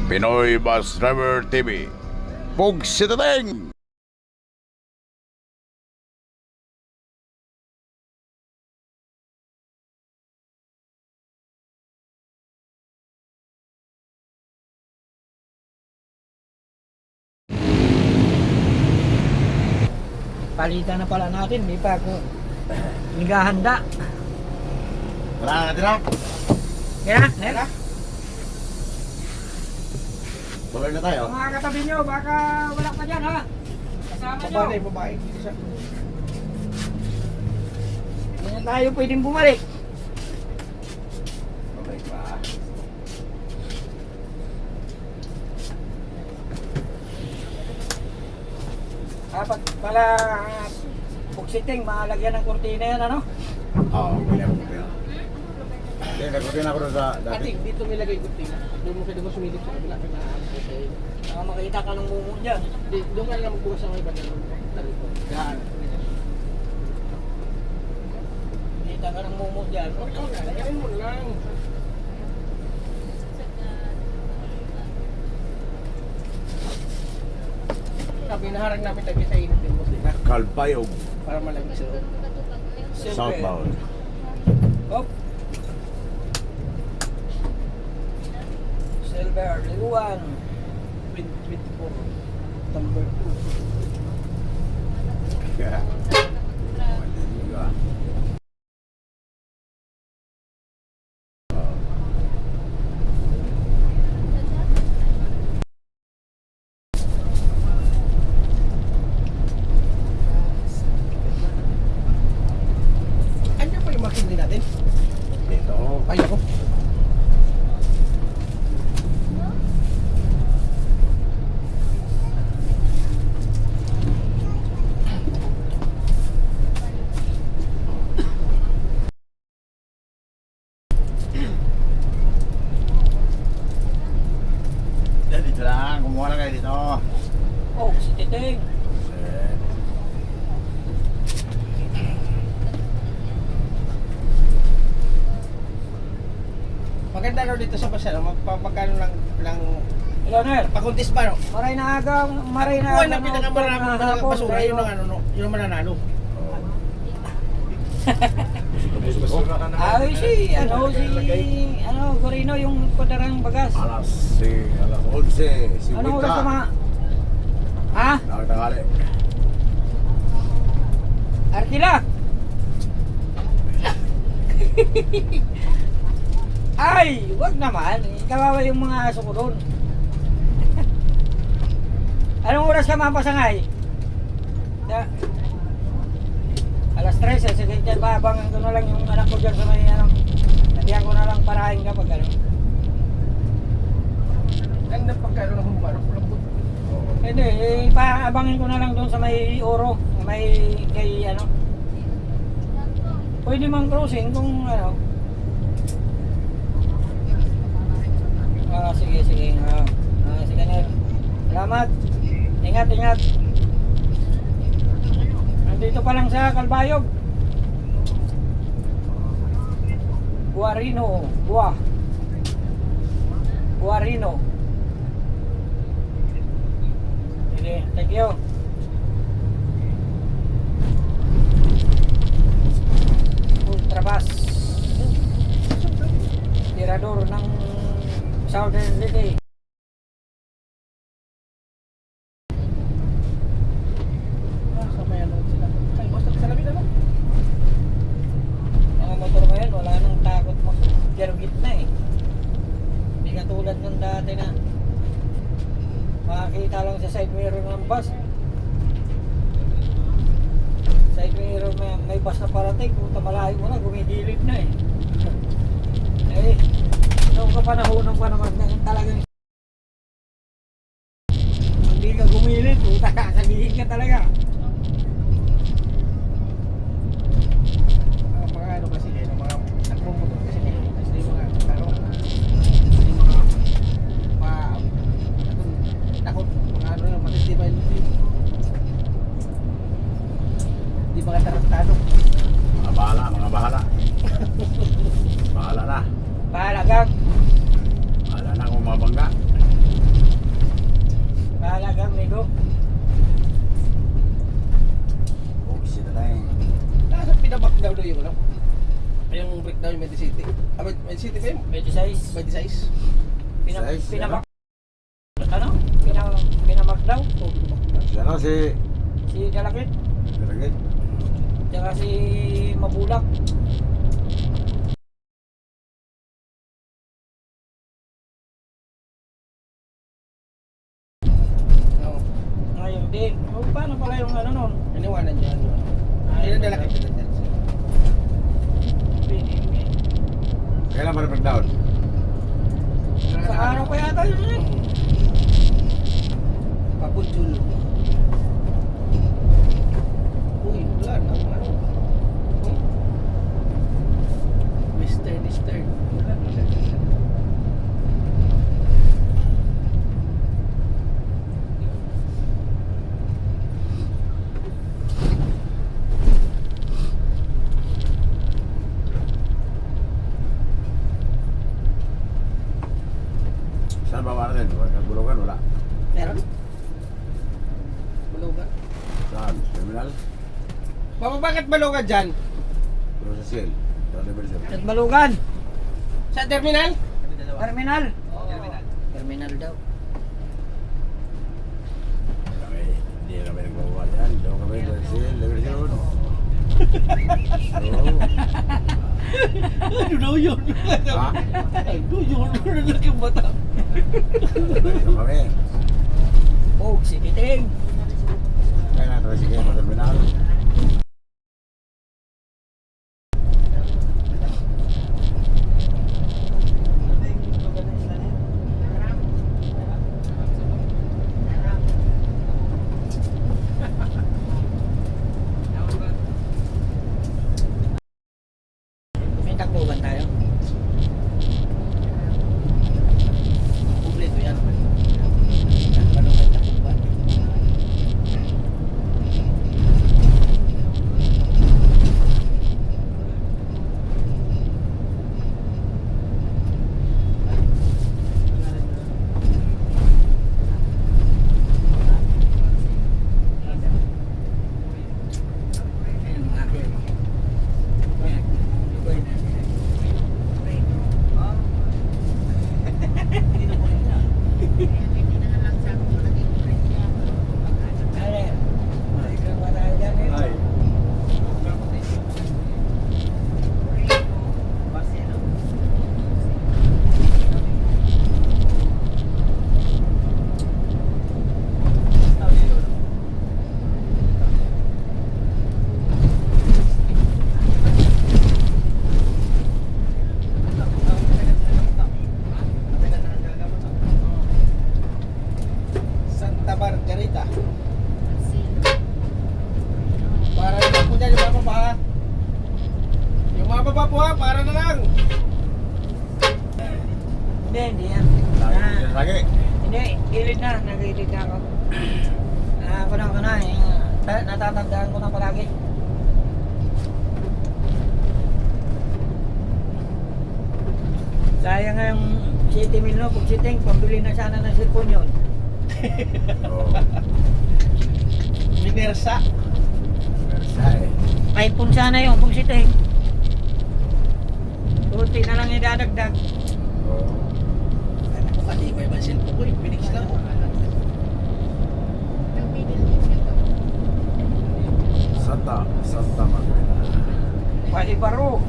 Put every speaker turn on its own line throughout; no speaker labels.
Pinoy Bus Driver TV. Pugsitadeng!
Palitan na pala natin, di pa ako naghahanda.
Wala na natin lang.
Kaya, nela.
Bawal na tayo.
Mga katabi nyo, baka wala pa dyan ha. Kasama nyo.
Babae.
Hindi na tayo pwedeng bumalik.
Babae pa.
Dapat pala buksiting, malagyan ng kurtina yan ano?
Oo, pwede ako kaya. Hindi, nagkutin ako doon sa dati.
Ate, dito nilagay ko tingnan. Doon mo pwede mo sumilip sa kabila.
Makita ka ng mumo dyan.
Doon ka lang magbukas ang iba dyan. Yan.
Makita ka ng mumo dyan.
Ikaw na, lagayin mo lang. Sabi, naharang namin lagi sa init yung muslim.
Kalbayog.
Para malamig sa loob.
Southbound.
Hop. Silver, liwan.
24. Number 2.
Kaya.
Andiyan pa yung makindi natin?
Dito.
Ay, ako.
Dito lang. Kumuha lang kayo dito.
Oh, si Titing.
Maganda raw dito sa Basara. Magpapagkano lang
Leonel,
pakuntis pa, no?
maray na aga, maray na
Kuha
aga.
na pinakamaraming mga basura, yun ang ano, no? Yun ang mananalo.
Ay, Gorino, yung padarang bagas.
Alas 11. Si
Anong oras ka mga? Ha?
Nakatangali.
Arkila? Ay, wag naman. Kawawa yung mga aso ko doon. Anong oras ka mapasangay? Alas 3, sige, dyan babangan ko na lang yung anak ko dyan sa may ano. Hatiyan ko na lang parahin kapag ano.
Ganda pagkano ng humbarok.
Hindi, paabangin ko na lang doon sa may oro, sa may kay ano. Pwede mang crossing kung ano. Sige. Sige, Nel. Salamat. Ingat. Nandito pa lang sa Kalbayog. Guarino. Sige, thank you. Ultrabus. Tirador ng Southern City.
Sa may ano sila. Ay, basta sa labi na lang.
Mga motor ngayon, wala nang takot mag-gergit na eh. Hindi katulad ng dati na makakita lang sa side mirror ng bus. Side mirror may bus na parating, kung malayo mo na, gumigilid na eh. Eh, noong kapanahonan pa naman na talagang hindi ka gumilid, puta ka, sabihin ka talaga.
Mga ano kasi kayo, mga nagmumotor kasi kayo. Kasi yung mga ano, yung mga takot, mga ano yung matitibay. Di mga tarantado.
Mga bahala. Bahala na.
Bahala gang.
Bahala na kung mabangga.
Dulo.
Bugsy na tayo.
Nasa pinabak daw doon yung ano? Yung breakdown yung Medicity. Ah, Medicity ba yun?
26.
26.
Size,
Pinamak. Ano? Pinamak daw.
Si ano si...
Si Kalakit.
Kalagit.
Tsaka si Mabulak.
No.
Ngayon din. O, paano pala yung ano nun?
Iniwanan niya ano. Hindi na dala kita dyan.
Kailan ba na-breakdown?
Sa araw pa yata yun eh.
Paputsul. Uy, wala na. Ano? Mr.
Saan ba natin? Bulugan, wala.
Meron? Balugan.
Saan? Terminal?
Mama, bakit balugan dyan?
Pero sa sale. Sa Liberty.
At Balugan.
Sa terminal?
Terminal. Terminal daw.
Kami, hindi na kami nagbawa dyan. Doon kami sa sale, Liberty Road. Oo.
Ano daw yun?
Ha?
Ano yun? Ano laking bata?
Dito kami.
Oh, si Titing.
Kaya natin sige sa terminal.
May takbuhan tayo.
Kompleto yan. Balugan takuban.
Ayun ang akin. Ayan. Iba yun. Ano? Ikaw ba tayo dyan eh?
Ay.
Santa Margarita. Para naman po dyan yung mga baba. Yung mga baba po ha, para na lang.
Hindi yan.
Lagi
Ah,
siya lagi.
Hindi, gilid na. Nagilid na ako. Ako na. Natatandaan ko na palagi. Sayang nga yung 7 mil no, kung siting, pambili na sana ng cellphone yun.
Oo.
Minersa.
Versailles.
iPhone sana yun, kung siting. Buti na lang idadagdag.
Oo.
Ano ko pati ko yung cellphone ko, Infinix lang.
Santa Margarita.
Palibaro.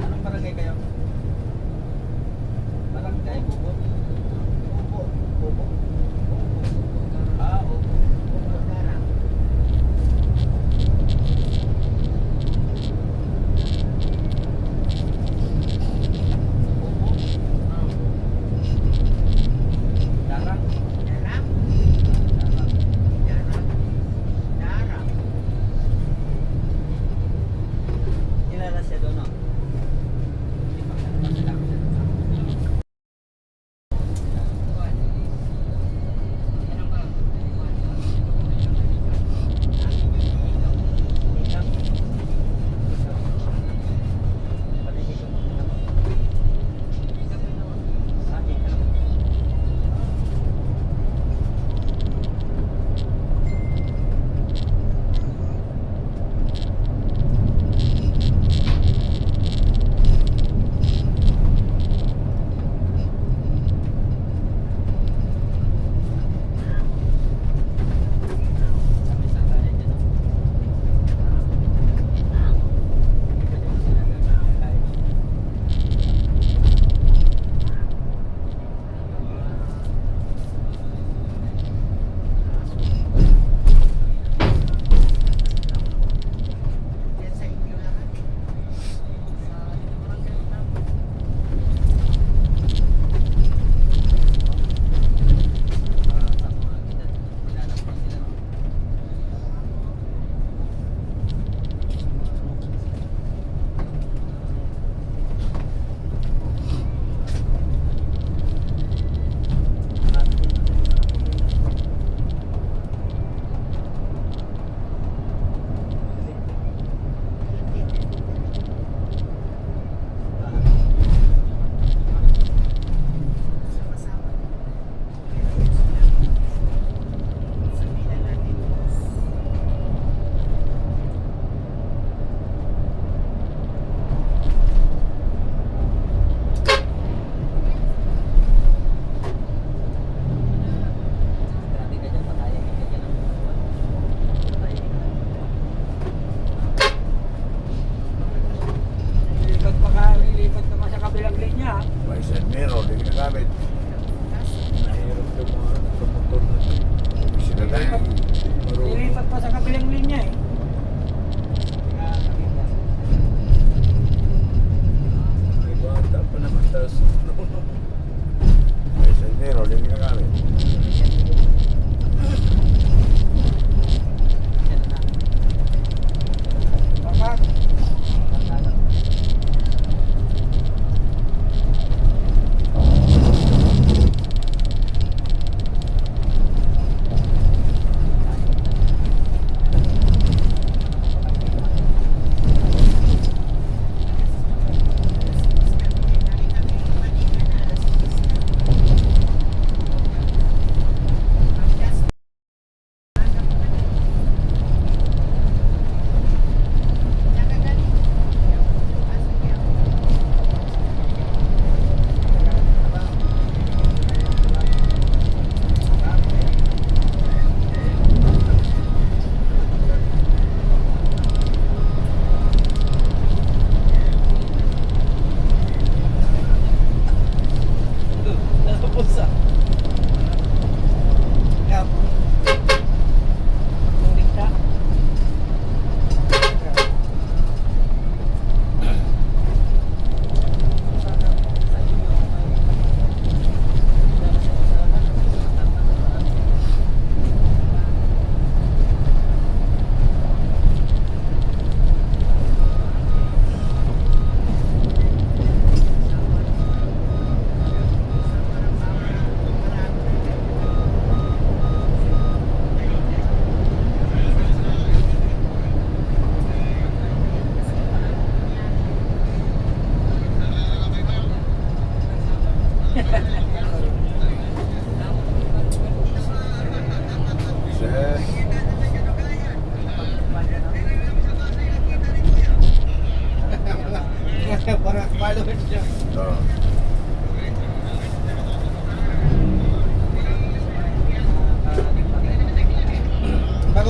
Anong barangay kayo? Barangay Bubo. Bubo. Bubo. Ah, oo.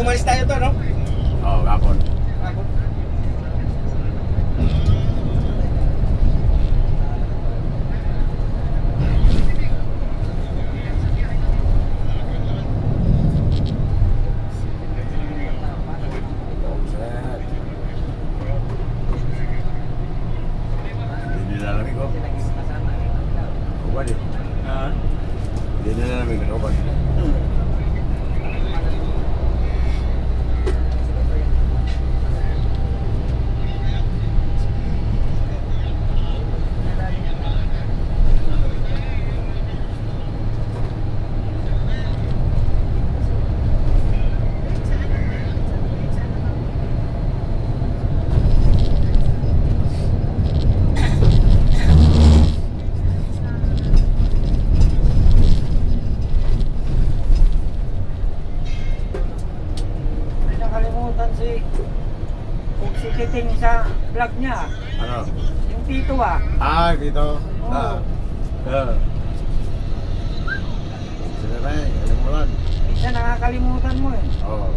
umalis tayo to, no?
Oo, kapon.
Ako.
Hindi nilalamig ko. Uban eh.
Ah.
Hindi nilalamig ko. Uban.
May nakalimutan kung si Titing sa vlog niya.
Ano?
Yung Tito ah.
Ah, dito.
Oo.
Sila na eh. Alam mo lang.
Minsan nakakalimutan mo eh.
Oo.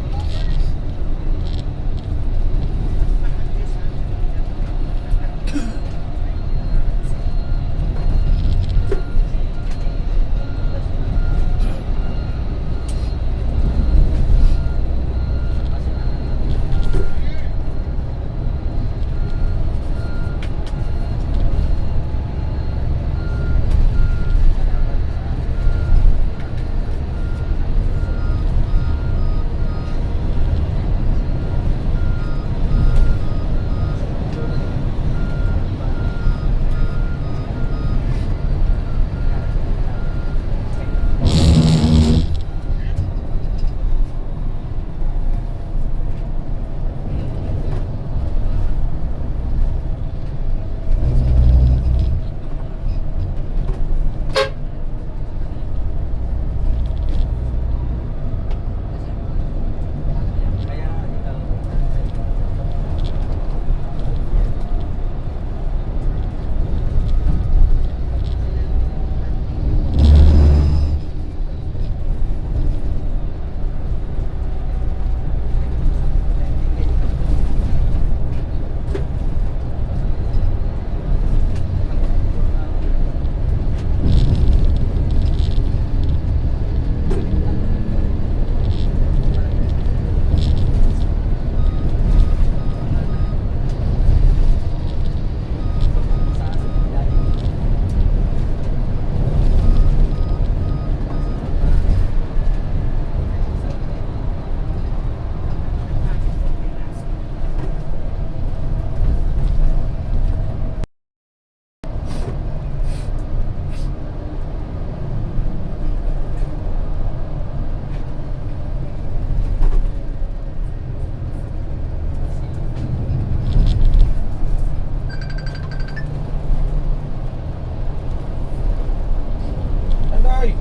Andoy!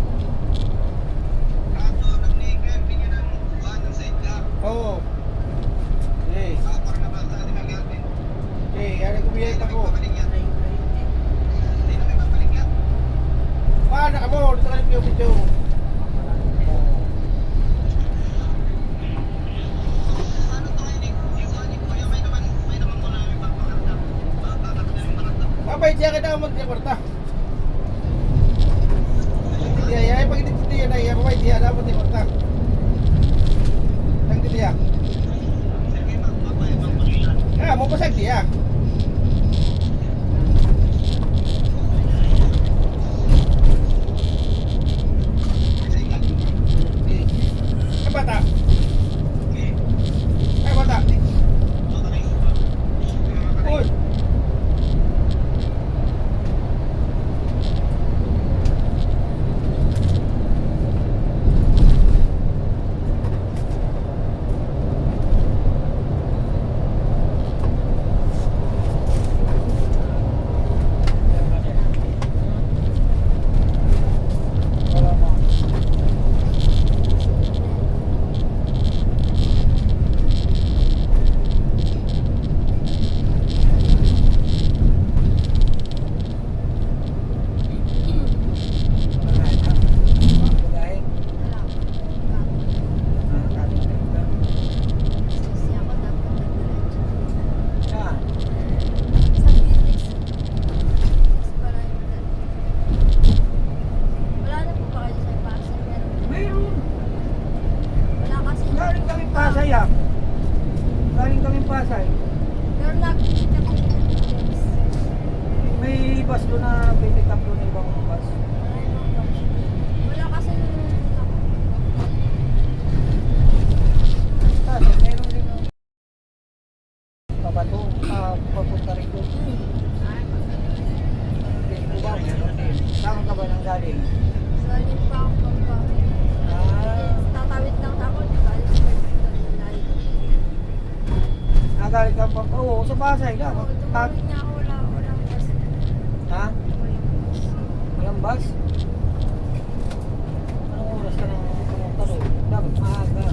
Oo. Eh. Eh, ano kumiyay ako? Paano ka mo? Dito ka ng video. Babay siya ka daw mag-reporta. Iya, pag hindi dia na iya, babay dia dapat reporta. Tang dia. Ah, mau pasang dia. Apa tak? Apa tak? Oi.
Pasay ah. Galing kami Pasay.
Pero nakikita ko yung evidence.
May bus doon na pick up doon na ibang bus.
Wala kasi
Pasay, meron din papato, papunta rin doon. Saan ka ba nang galing?
galing pa ako pagkain.
Ah,
Tatawid lang ako, di ba? Alis pa yung layo.
nagaling ka pa. Oo, sa Pasay ka.
Tumawid niya ako, walang bus.
Ha?
Walang bus.
Walang bus? Anong oras ka nang pumunta doon? Dapat maaga.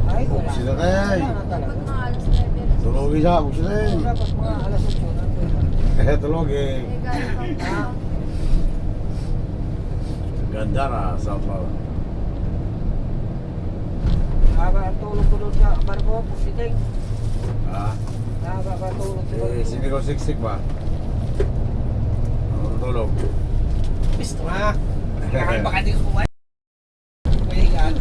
Ay, wala.
Sila tayo.
Wala na talaga.
Dapat mga alas 9.
Tulogi siya, huwag sila eh.
Dapat mga alas 8 na.
Tulogi.
Eh, galing pa ako.
Ganda na, sa pala.
Haba ang tulog ko doon sa barko, pusiting.
Ah,
Haba ka tulog ko doon.
si Miko Siksik ba? Ano tulog?
Pisto ha. Baka di ko kumain. Mahingaan.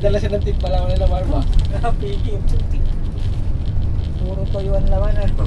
Dala siya ng tip pala nila Marba.
Napigil. Puro toyo ang laman. Ano?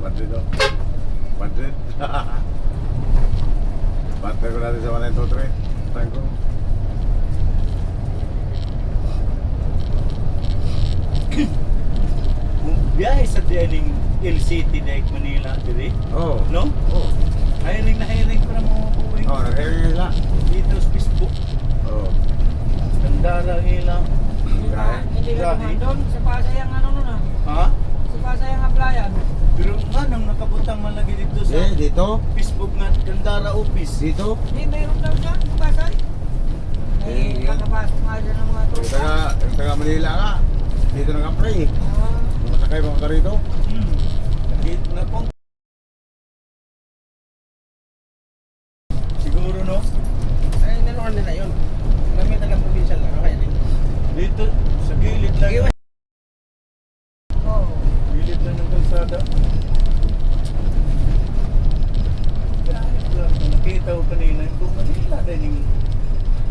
Madrid oh. Madrid. Bantay ko natin sa 193. Tangko.
Biyahe sa dialing LCT Daig Manila diri,
Oh.
no?
Oh.
Hiring na hiring para mo buhay.
Oh, nag-hearing nila.
Dito sa Facebook.
Oh.
Tandara ilang.
Hindi ka
Grabe.
naman doon. Sa Pasay ang ano nun ah.
Ha?
Sa Pasay ang applyan.
Pero anong nakabutang man lagi dito sa
Eh, dito.
Facebook nga Tandara Office.
Dito.
Hindi, mayroon daw dyan sa Pasay. May kakapasok nga dyan ng mga tropa.
Yung taga Manila nga. Dito nag-apply eh.
Ah,
Masakay pa ka rito.
Dito na po. Siguro no?
Ay, nanuan nila yun. Gamit ng provincial na. Okay,
Dito sa gilid lang.
oo.
Gilid lang ng kalsada. Nakita ko kanina kung Manila din yung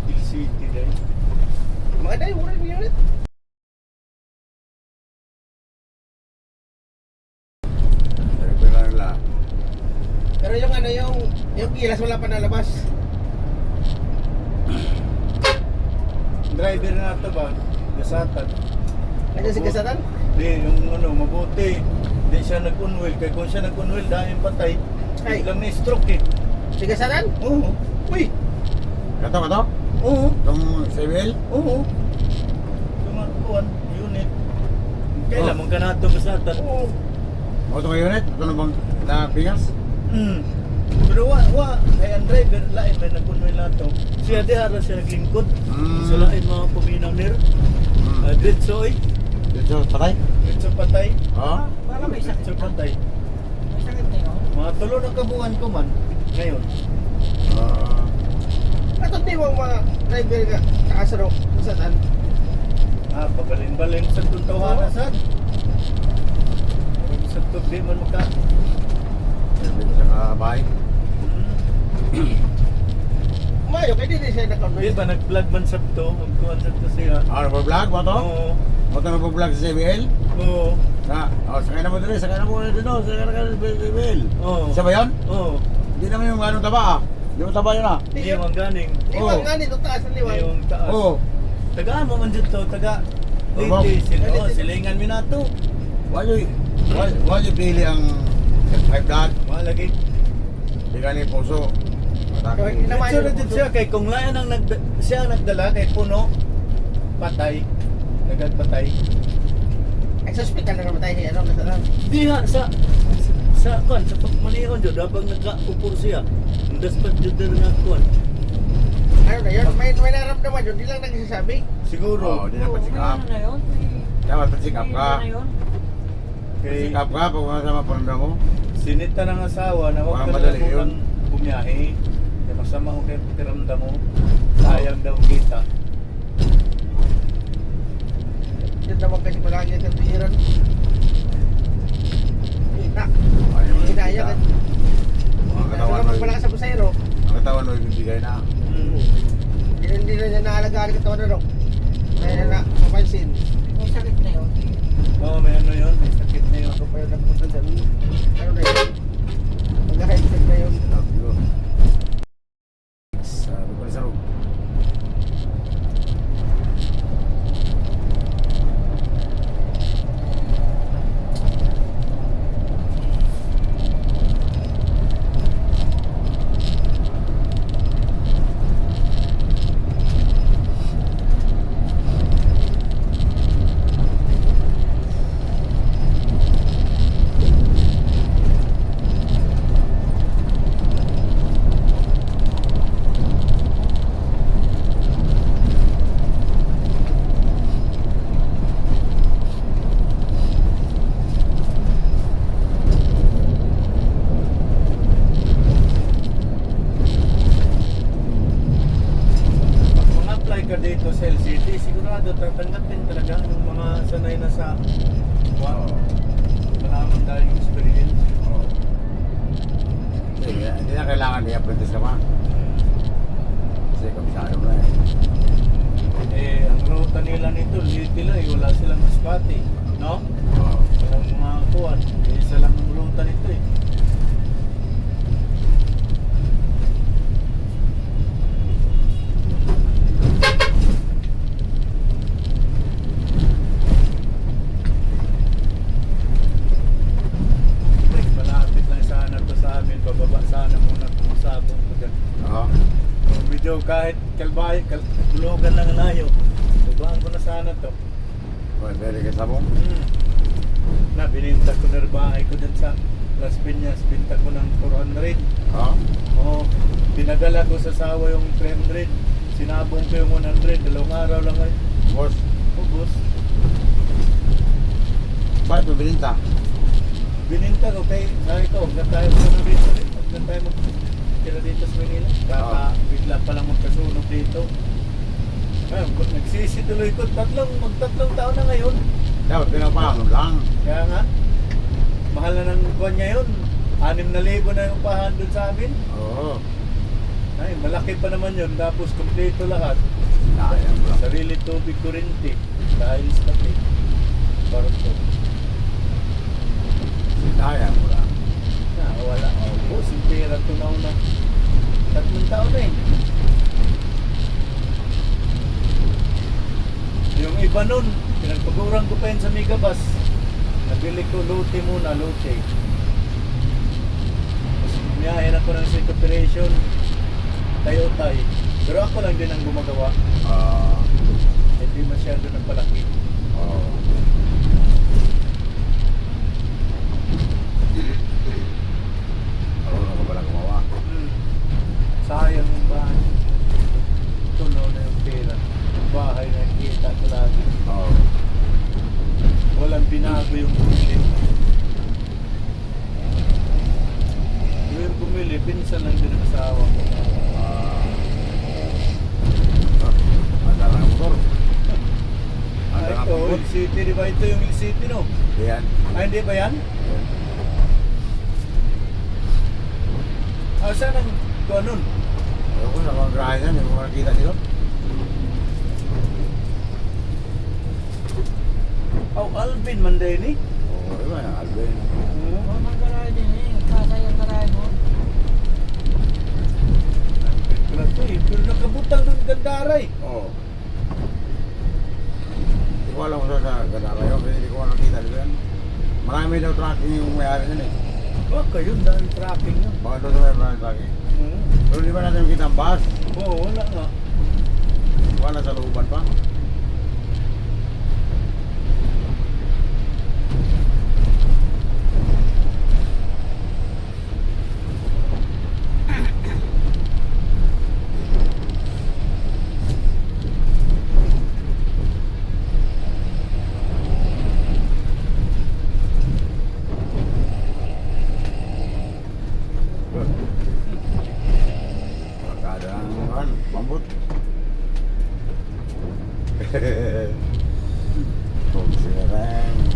LCT dahil.
mga day, mura yung unit.
Nagpila nila.
Pero yung ano, yung gilas wala pa nalabas.
Driver na ito ba? Gasatan.
Nandiyan si Kasatan?
Di, yung ano, mabuti. Di siya nag-unwell. Kaya kung siya nag-unwell dahil patay,
Ay.
biglang na stroke eh.
Si Kasatan?
Oo.
Uy!
Kato, kato.
Oo.
Itong civil.
Oo. Tumakuan, unit. Kailan mong ganatong gasatan?
Oo.
O ito unit. Ito na bang napingas?
Hmm. Pero ay ang driver, lain may nag-unwell na ito. Siya di ara siya naglingkod. Sa lain mga puminaw nir. Diretso eh.
Dito, patay.
Diretso patay.
Oh.
Baka may sakit
Diretso
na.
patay.
May sakit na yun.
Mga tulo na kabuhan ko man. Ngayon.
Ah.
Ato di mo mga driver ka kakasaro sa saan?
Pabalin-balin sa tuntawanan sad. Sa tubi man maka.
Sabi ko sa bahay.
Mayo kay di siya
Di
nakaunod.
ba nag-vlog man sa to? Magkuhan sa to siya.
Nag-vlog mo to?
Oo.
Mo to nag-vlog sa CBL?
Oo.
Sakay na mo dito, sakay na mo dito, sakay na ka sa CBL.
Oo.
Isa ba yun?
Oo.
Hindi naman yung anong taba ah. Hindi mo taba yun ah.
Di man ganing.
Liwang nga nito taas ang
Di
liwang.
yung taas.
Oo.
Tagaan mo man dito, taga.
Baba.
Silingan mi na to.
Why you pili ang 5 dot?
Malagi.
Di ka ni puso.
Kahit hindi naman
Sure
yung
din siya kay kung layan ang siya ang nagdala kay puno patay. Nagagpatay.
Ay sa hospital na naman tayo ano kasalan.
Di ha sa kon sa pagmanihon jud habang nagkaupor siya. Ndas pa jud nga kon.
Ano na yun? May naramdaman yun, di lang nagsasabi.
Siguro.
Oo, di dapat check up.
Ano na yun?
Dapat check up ka.
Ano na yun?
Kay
Check up ka pag masama paramdam mo.
sinita ng asawa na
Walang
wag ka
madali
na
yun.
bumiyahe. Kaya masama ko kay pakiramdam mo. Sayang daw kita.
Yun naman kasi malagi sa tuwiran. Na,
Ayaw mo
hinaya ka.
Mga katawan
Ano
mo.
naman pala ka sa busayro.
Ang katawan mo ibibigay na.
Hindi na niya naalagaan ka taon na ro. Kaya na mapansin.
May sakit na yun.
Oo, may ano yun, may sakit na yun.
Ako pa yung nagpunta dyan. Ano na yun? Mag-headset na yun.
Sabi ko sa room.
Pag mag-apply ka dito sa LCT, sigurado tatanggapin talaga yung mga sanay na sa wow. Malaman dahil yung experience.
Oo. Hindi na kailangan i-apprentice ka pa. Kasi kabisado mo na eh.
Eh, ang ruta nila nito, little eh, wala silang spotty, no?
Oo.
Walang mga kuwan, isa lang ang ruta nito eh. Malapit lang sana to sa amin, bababa sana muna kung sabong ko dyan.
Oo.
Medyo kahit kalbay, tulugan lang ang layo. Babaan ko na sana to.
Pwede ka sabong.
Na, bininta ko na bahay ko dyan sa Las Piñas, binta ko ng 400.
Oo.
Oo, pinadala ko sa sawa yung 300. Sinabong ko yung 100, dalawang araw lang ay
Boss,
ubos.
bakit mo bininta?
Bininta ko kay, sabi ko, huwag na tayo muna dito rin. Huwag na tayo magtira dito sa Manila. Baka bigla pa lang magkasunog dito. Ayun, nagsisi tuloy ko, magtatlong taon na ngayon.
Dapat pinapahangon lang.
Kaya nga, mahal na ng kuwan ngayon. 6,000 na yung pahan doon sa amin.
Oo.
Ay, malaki pa naman yun. Tapos kompleto lahat.
Sayang mo lang.
Sarili tubig kurinti. Dahil sa pati. Barko.
Sayang mo lang.
Na, wala. Oh, simpira tunaw na. 3 taon na eh. Yung iba nun, pinagpaguran ko pa yun sa Megabus. Nabili ko lote muna, lote. Tapos bumiyahin ako ng set operation. Tayo-tay. Pero ako lang din ang gumagawa. Hindi masyado ng palaki.
Oo. Marunong ka pala gumawa.
Sayang yung bahay. Tunaw na yung pera. Yung bahay na kita ko lagi.
Oo.
Walang binago yung bumili. Yung bumili, pinsan lang din ang asawa ko. City, di ba ito yung Hill City, no?
Yan.
Ay, hindi ba yan? Ah, saan ang kuha nun?
Ayaw ko, sa mga grahe yan, yung mga nakita nila.
Oh, Alvin Mandeni.
Oo, diba, Alvin.
Oh, mga garahe din eh. Kasay ang garahe mo.
Grabe, pero nakabutang ng Gandaray.
Oo. Hindi ko alam kung sa Gadala yun, kasi hindi ko nakita nila yan. Marami daw tracking yung may-ari yan eh.
Baka yun, dahil tracking yun.
Baka doon sa may tracking. Pero di ba natin yung kitang bus?
Oo, wala nga.
Wala sa looban pa. Magkada ang mambut. Kung sirang.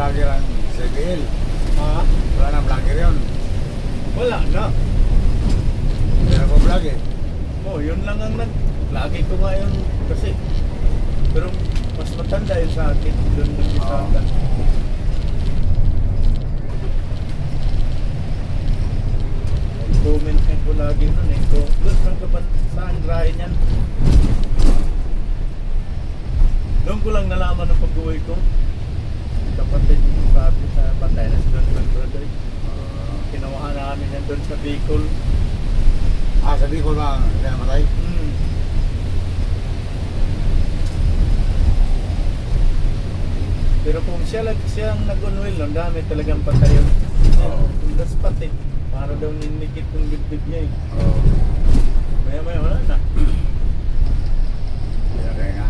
vlogger ang CBL.
Ha?
Wala na vlogger yun.
Wala na.
Hindi na po vlog eh.
Oh, yun lang ang lagi ko nga yun kasi. Pero mas matanda yun sa akin. Doon nag-isanda. Comment nga ko lagi nun eh. Kung doon lang kapan saan rahin yan. Doon ko lang nalaman ng pag-uwi ko. Kapatid ko sabi sa patay na si Don Brother. Kinuha namin yan doon sa Bicol.
Ah, sa Bicol ba siya namatay?
Pero kung siya ang nag-unwell nun, dami talagang patay yun.
Oo.
That's pati. Para daw ninikit yung bibig niya eh.
Oo.
Maya-maya wala na.
Kaya nga.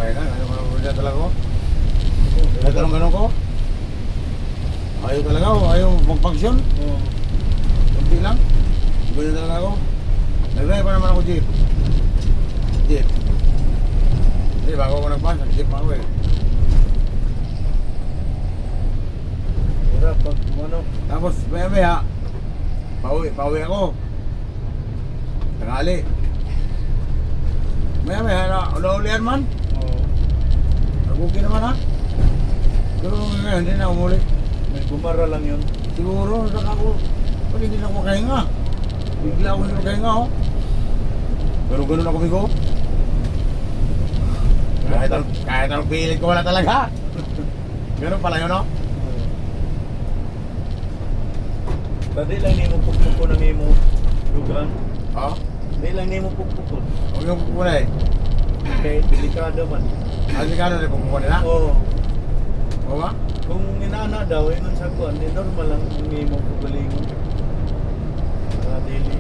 pahinga. Ayaw ko na talaga ko. Ganun ko. Ayaw talaga ako. Ayaw magpagsyon.
Oo.
Kunti lang. Ganyan talaga ako. Nag-drive pa naman ako jeep. Jeep. Hindi, bago ako nag-bus, nag-jeep pa ako eh.
Hirap pag ano.
Tapos maya-maya, pauwi ako. Tangali. Maya-maya, naulian man.
Oo.
Nagugi naman ha. Pero ngayon, hindi na umuli.
May bumara lang yun.
Siguro, saka ako, pag hindi na ako makahinga. Bigla ako hindi makahinga oh. Pero ganun ako bigo. Kahit ang pilit ko wala talaga. Ganun pala yun oh.
Tadi lang ni mo pukpukon ang imo lugan.
Oh,
Di lang ni mo pukpukon.
huwag yung pupunay.
Kaya delikado man.
Kasi ka na pupunay nila.
Oo.
Oo ba?
Kung inaana daw, ingon sa kuan, di normal lang ang imo pugalingon. Dili.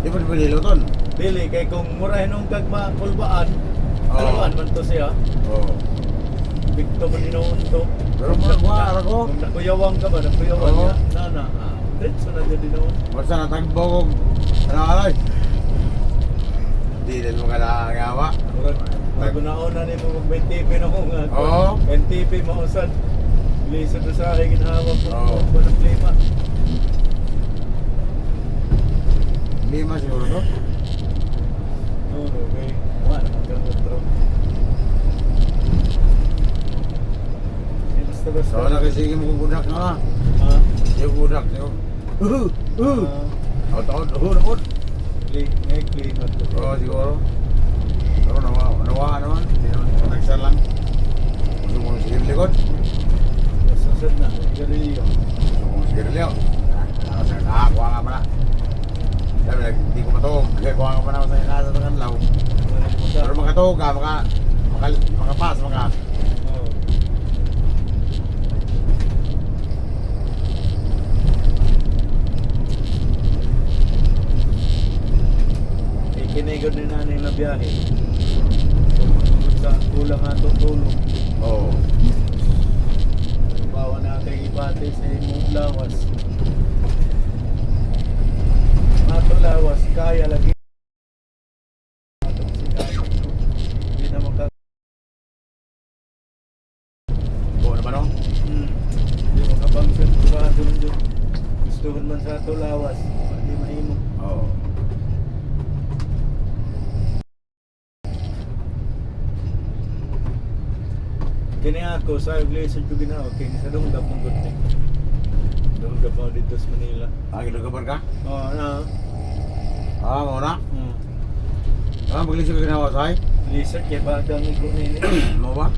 Di ba niluton?
Dili, kay kung murahin nung kagma kulbaan,
Oo.
kulbaan man to siya.
Oo.
Bigto man dinoon to.
Pero mura ako.
Kung nakuyawang ka ba, nakuyawang
Oo.
niya. Nana, diretso na dyan dinoon.
Basta natagbo kong alay. Hindi din mo ka nakagawa.
Murag, nagunaon ni mo mag-NTP na ko nga.
Oo.
NTP mausad. Lisod na sa akin, ginhawa ko.
Oo.
Kung ng klima.
Hindi man siguro to.
Oo, okay. Wala naman kang kontrol. Basta-basta.
So nakisigi mo kung budak na.
Ha?
Yung budak. Yung out. Hud.
May klima to.
Oo siguro. Pero nawa naman. Hindi naman nagsan lang. Gusto mo sige likod.
Susod na. Galileo.
Gusto mo sige liyo. Nakakuha nga pala. Sabi hindi ko matawag. Kaya kuha nga pala ako sa inasa sa kanlaw. Pero makatawag ka, makapas,
Oo. Ikinigod ni nanay na biyahe. Tungkol sa kulang atong tulong.
Oo.
Bawa na kay ibate sa imong lawas. Ato lawas, kaya lagi. Atong sikaya. Hindi na maka...
Buo na ba no?
Hindi makabangsan. Diba doon. Gustuhon man sa ato lawas. Hindi mahimo.
Oo.
Kini ako sa iglesia ko ginawa. Kini sa Dunggab mong gutin. Dunggab mo dito sa Manila.
Ginugabar ka?
Oo, na.
Mo na? Maglisig ka ginawa sa'y?
Lisa, kaya ba ang iko nini?
Mo ba?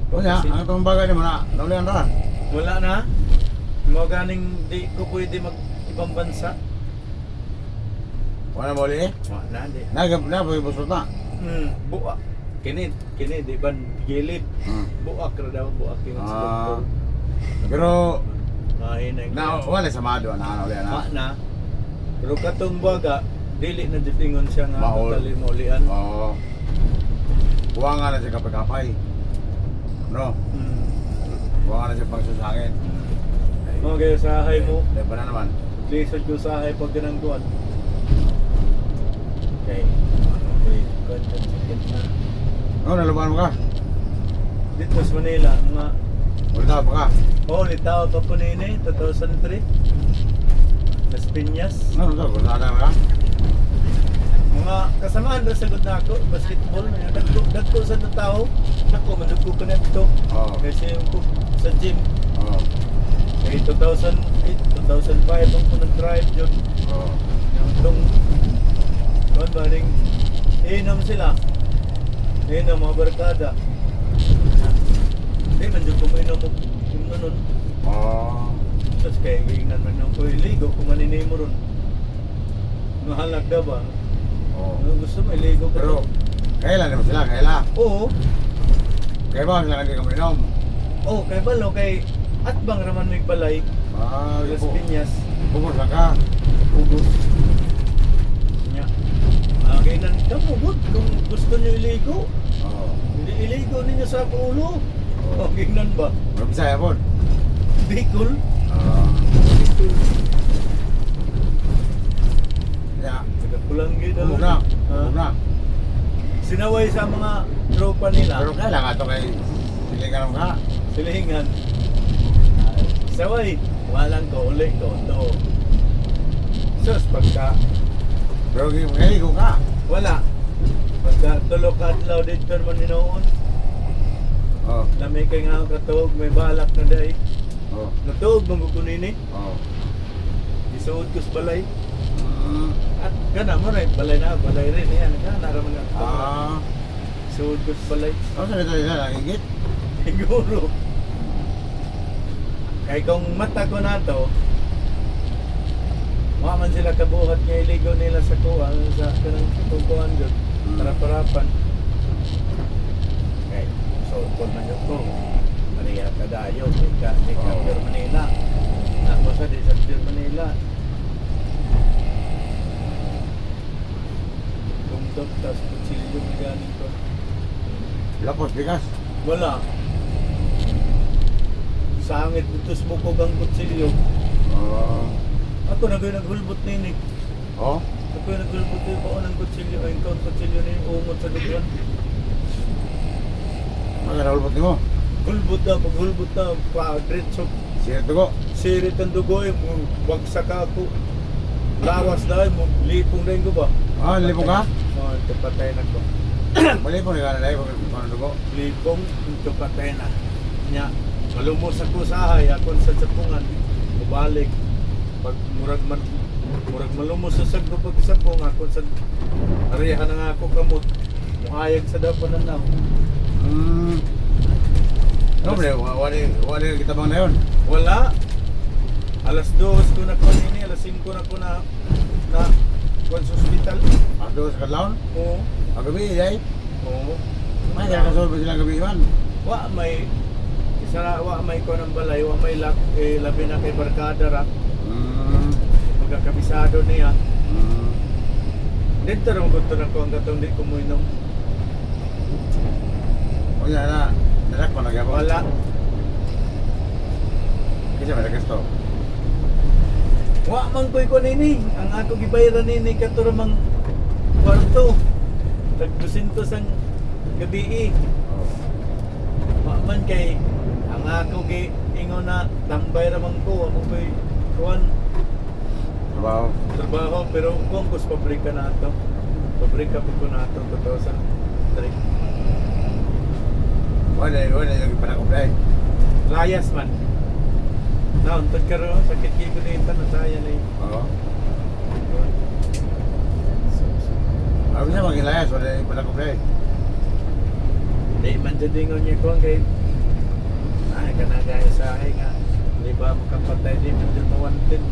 O niya, ang itong bagay ni mo na, naulihan ra.
Wala na. Mga ganing di ko pwede mag-ibang bansa.
Wala mo ulit eh?
Wala, di.
Nagpapay busot na.
Buak. Kini, di ba gilid? Buak ra daw, buak yung sa doktor.
Pero,
Mahinay.
wala sa mado na naulihan na.
Na. Pero katong baga, dili na ditingon siya nga
Maol.
talimulian.
Oo. Kuha nga na siya kapag-kapay. No? Kuha nga na siya pang susangin.
Mga kaya sahay mo,
Diba na naman?
lisod ko sahay pag ginangguan. Okay. Okay, content sakit na.
Nalubahan mo ka?
Dito sa Manila, mga
Ulita pa ka?
litaw pa po nini, 2003. Las Piñas.
Gusada ka?
Mga kasamaan doon sa na ako, basketball. Dagko sa tao, ako madugko ko na ito.
Oo.
Kasi yung ko sa gym.
Oo.
Kaya 2008, 2005 ang ko nag-drive yun.
Oo.
Yung itong, kuwan ba, ring, inom sila. Inom mga barkada. Hindi, nandiyo ko may inom yung nun.
Oo.
Tapos kaya gingnan man nung ko iligo, kung maninay mo ron. Mahalag daw ba?
Oo.
Gusto mo iligo ka
Pero,
ron?
kailan naman sila? Kailan?
Oo.
Kaya ba sila hindi ka mainom?
Oo, kay Balo, kay Atbang Raman may balay. Las Piñas.
Bukod lang ka.
Ugos. Nya. Kaya nan, kamu, good. Kung gusto nyo iligo,
Oo.
Hindi iligo ninyo sa ulo. O, gingnan ba?
Pero Bisaya po.
Bicol.
Bicol. Kaya,
Nagapulanggi na.
humog na.
Ha?
Humog na.
Sinaway sa mga tropa nila.
Pero kailangan ito kay Silingan ng ka.
Silingan. Saway. Walang ko, ulit ko. Ito. Sus, pagka
Pero ngayon ka.
wala. Pagka tulog ka adlaw dito naman hinoon.
Oo.
Lamay kay nga ang katuog, may balak na day.
Oo.
Natuog mong kukunini.
Oo.
Isuod ko sa balay.
Mm.
At gana mo rin, balay rin. Yan, gana raman nga.
Ah.
Isuod ko sa balay.
Ano sa nito nila? Nangingit?
Siguro. Kaya kung mata ko na to, man sila kabuhat nga iligaw nila sa kuha, sa kanang tukuhan doon, para-parapan. Okay, so kung man yun ko, Maria Cadayo, di Pure Manila. Ako sa di sa Pure Manila. Kumdok, tas kutsilyo na ganin ko.
Lapos, bigas.
Wala. Sangit dito smukog ang kutsilyo.
Oo.
Ako naghulbot nini.
Oo.
Ako naghulbot yung baon ng kutsilyo. Ayun ka ang kutsilyo na yung umot sa duguan.
Magkakahulbot mo.
Hulbot na, paghulbot na, pa-diretso.
Siya ito ko.
Sirit ang dugo yung bagsak ako. Lawas na yung lipong rin ko ba?
Ah, lipong ka?
Oo, ito patay na ko.
Malipong nila na lang kung ano ko.
Lipong, ito patay na. Nya, malumos ako sa ahay, ako sa sapungan. Mubalik. Pag murag malumos sa sagdo pag sapong, ako sa arihan na nga ako kamot. Muhayag sa dapan na naw.
Ano ba? Wala kita bang na yun?
Wala. Alas 2 ko na ko nini, alas 5 na ko na kuwan sa hospital.
Ato sa kadlaon?
Oo.
Ang gabi, ay?
Oo.
May kakasolve sila gabi man.
Wa may ko ng balay, wa may labi na kay barkada ra. Pagkakabisado niya. Dito rin gusto na ko ang gatong di ko mo inom.
O yan na, nadak pa nagyapon.
Wala.
Kasi may nagkasto.
Wa man ko'y ko nini. Ang ako gibayran nini katuro mang kwarto. Tag-200 ang gabi. Wa man kay ang ako ingon na tambay ra man ko ako ko'y kuan trabaho pero kung kus pabrika na to. Pabrika po ko na to 2003.
Wala yung ipanakuplay.
Layas man. Nauntod ka rin, sakit kayo ko dito na saya na yun.
Oo. Ano bisa magilayas, wala yung ipanakuplay.
Di man dyan dingon niya ko kay ay ka na gaya sa akin nga. Di ba makapatay di man dyan mawantin.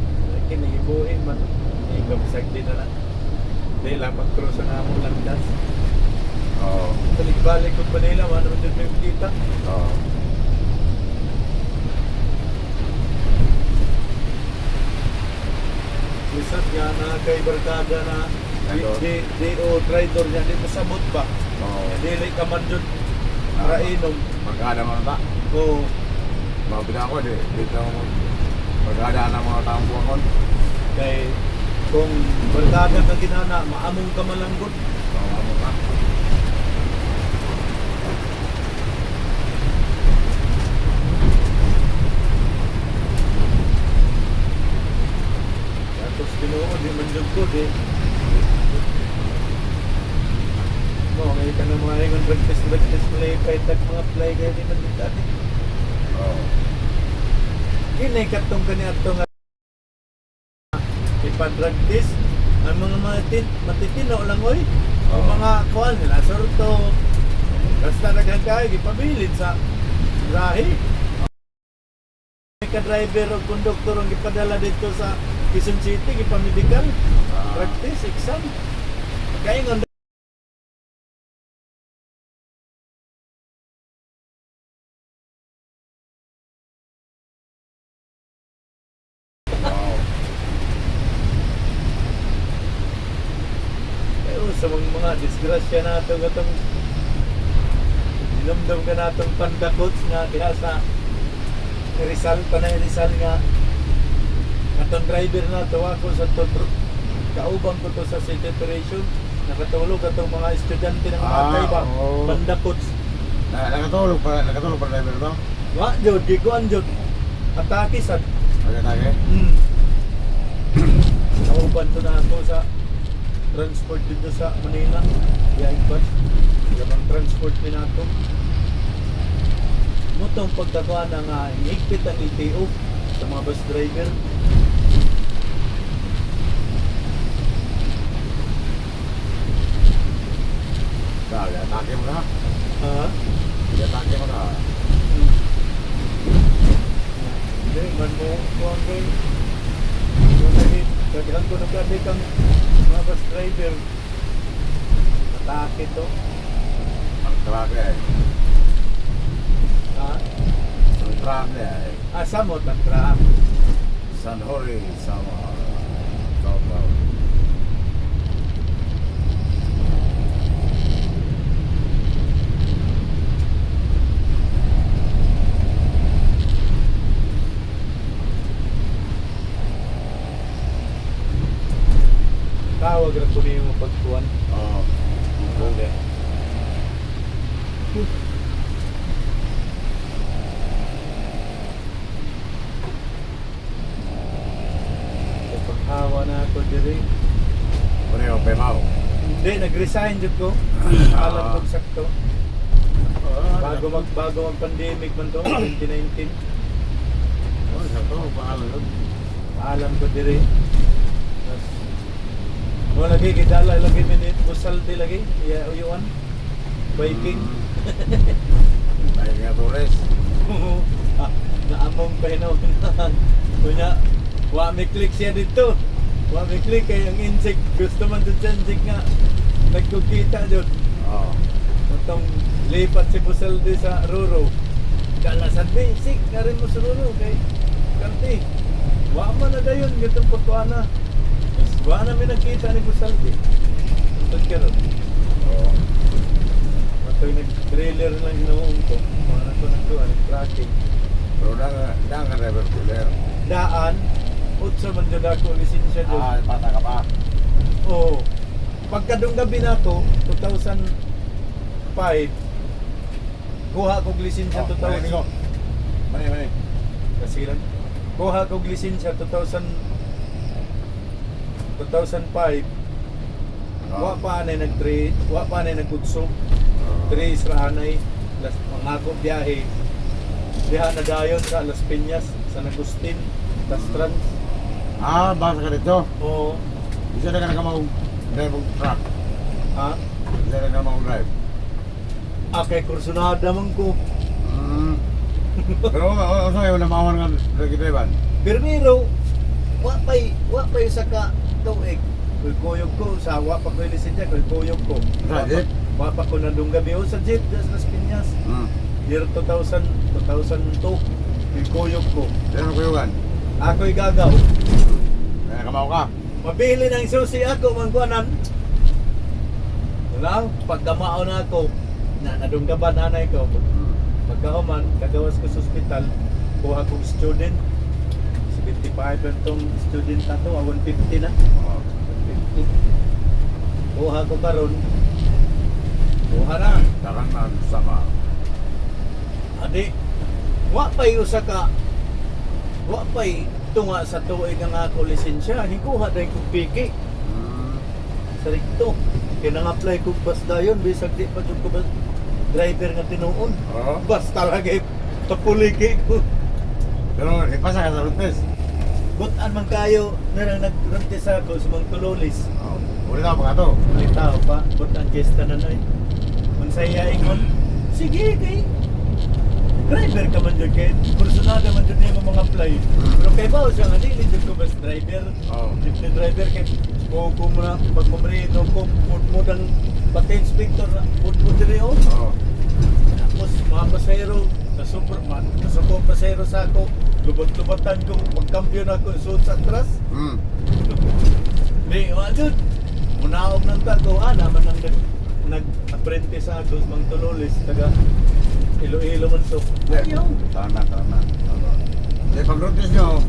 Kinihibuin man. Ikaw sagdi na lang. Di lang mag-cross ang among landas.
Oo.
Balik-balik ko pa nila, wala naman dyan may kita.
Oo.
Isang nga na kay barkada na di o traitor niya, di mo sabot ba?
Oo.
Dili ka man dyan para inom.
Magkada man ta.
Oo.
Mga pina ko, dito ako magkada ng mga taong buwan ko.
Kay kung barkada ka ginana, maamong ka malanggot.
Oo, ano ka.
Tapos tinuod, di man dyan ko, di. May ka na mga ingon, practice play, paitak mga play, kaya di man dyan dati.
Oo.
Kinay katong kaniadto nga ipadragtis ang mga matitino lang oy. Ang
Oo.
mga kuan nila sorto. Basta daghan kay gipabilin sa rahi. May ka-driver o konduktor ang gipadala dito sa Quezon City gipamedical. Practice exam. Kaya nga
Wow.
sa mga disgrasya na ito gatong Hinumdum ka na itong pandakots nga diha sa Rizal, Panay Rizal nga atong driver na to ako sa kaubang ko to sa city operation. Nakatulog atong mga estudyante ng mga ba?
oo.
Pandakots.
Nakatulog pa driver to?
Wa, Jod, di ko an, Jod. Atake sa
Pagkatake?
Nauban to na ako sa transport dito sa Manila. Yahin ba? Labang transport din ako. Mutong pagkakuha na nga higpit ang LTO sa mga bus driver.
Atake mo na.
Ha?
Atake mo na.
Hindi, man mo kuhan kay kagahan ko nagkadi kang mga bus driver. Atake to.
Ang truck eh.
Ha?
Ang truck eh.
Asa mo ang truck?
San Jorge, sama. Southbound.
Tawag ra ko niyo pagkuhan.
Oo.
Okay. Paghawa na ako diri.
Ano yung pemaw?
Hindi, nag-resign jud ko. Alam ko sakto. Bago mag pandemic man to, 2019.
Oh, sakto. Pangalan doon.
Alam ko diri. Mo lagi gidala lagi minute busal di lagi. Ya uyuan. Biking.
Tayo nga Torres.
Naamong pahinaw. Kunya, wa mi click siya dito. Wa mi click kay ang insect gusto man dun insect nga nagkukita jud.
Oo.
Itong lipat si Busal di sa Ruro. Kalasan basic na rin mo sa Ruro kay Kanti. Wa man na dayon gitong pagkuana. Wa na mi nakita ni Busal di. Untod karon.
Oo.
Matoy nag-trailer lang noon ko. Para ko nagkuhan tracking.
Pero dang ka driver cooler.
Daan utso man jud ako lisensya jud.
Bata ka pa.
Oo. Pagkadong gabi na ako, 2005, kuha kong lisensya 2000.
Mani.
Kasi lang. Kuha kong lisensya 2005. Wa pa na nag-trade, wa pa na nagkutso. Tres ra anay, mga akong biyahe. Diha na dayon sa Las Piñas, sa Agustin, Castrans.
Basta ka dito.
Oo.
Isa na ka nakamang drive ng truck.
Ha?
Isa na ka nakamang drive.
Kay kursunada man ko.
Pero ano yung namawan nga nag-drive-an?
Pero wa pay sa ka tuig. Kuyog ko sa wa pa ko lisensya, kuyog ko.
Sa jeep?
Wa pa ko nadung gabi sa jeep sa Las Piñas. Year 2000, 2002. Kuyog ko.
Sino ko yung
Ako'y gagaw.
Kaya kamaw ka?
Mabili ng susi ako mangkuanan. Wala, pagkamao na ako, nadunggaban anay ko. Pagkahuman, kagawas ko sa ospital, kuha kong student. 75 lang tong student na to, 150 na. 150. Kuha ko karon. Kuha na.
Tarang na sama.
Adi, wa pa'y usa ka, wa pa'y tunga sa tuig ang ako lisensya, hikuha dahil kong piki. Sa rikto, kinang-apply kong bus dayon, bisag di pa dyan ko ba driver nga tinuon.
Oo.
Bus talaga kapuliki ko.
Pero ipasa ka sa road test.
Butan man kayo, narang nag-runtis ako sa mga tulolis.
Uli na pa ka to.
May tao pa, butan kesta na noy. Kung saya ingon, sige kay driver ka man dyan kay personada man dyan yung mga apply. Pero kay ba siya nga dili dyan ko bus driver.
Oo.
Jeepney driver kay ko na pagpumrito ko mudang pagka-inspector na mudiri o.
Oo.
Tapos mga pasahero nasubong pasahero sa ako lubot-lubatan ko magkampiyon ako suot sa atras. Di, wajud munaog ng tago naman ang nag-apprentice ako mang Tololis taga Iloilo man to. Ayaw.
Tama. Di pag rotis nyo,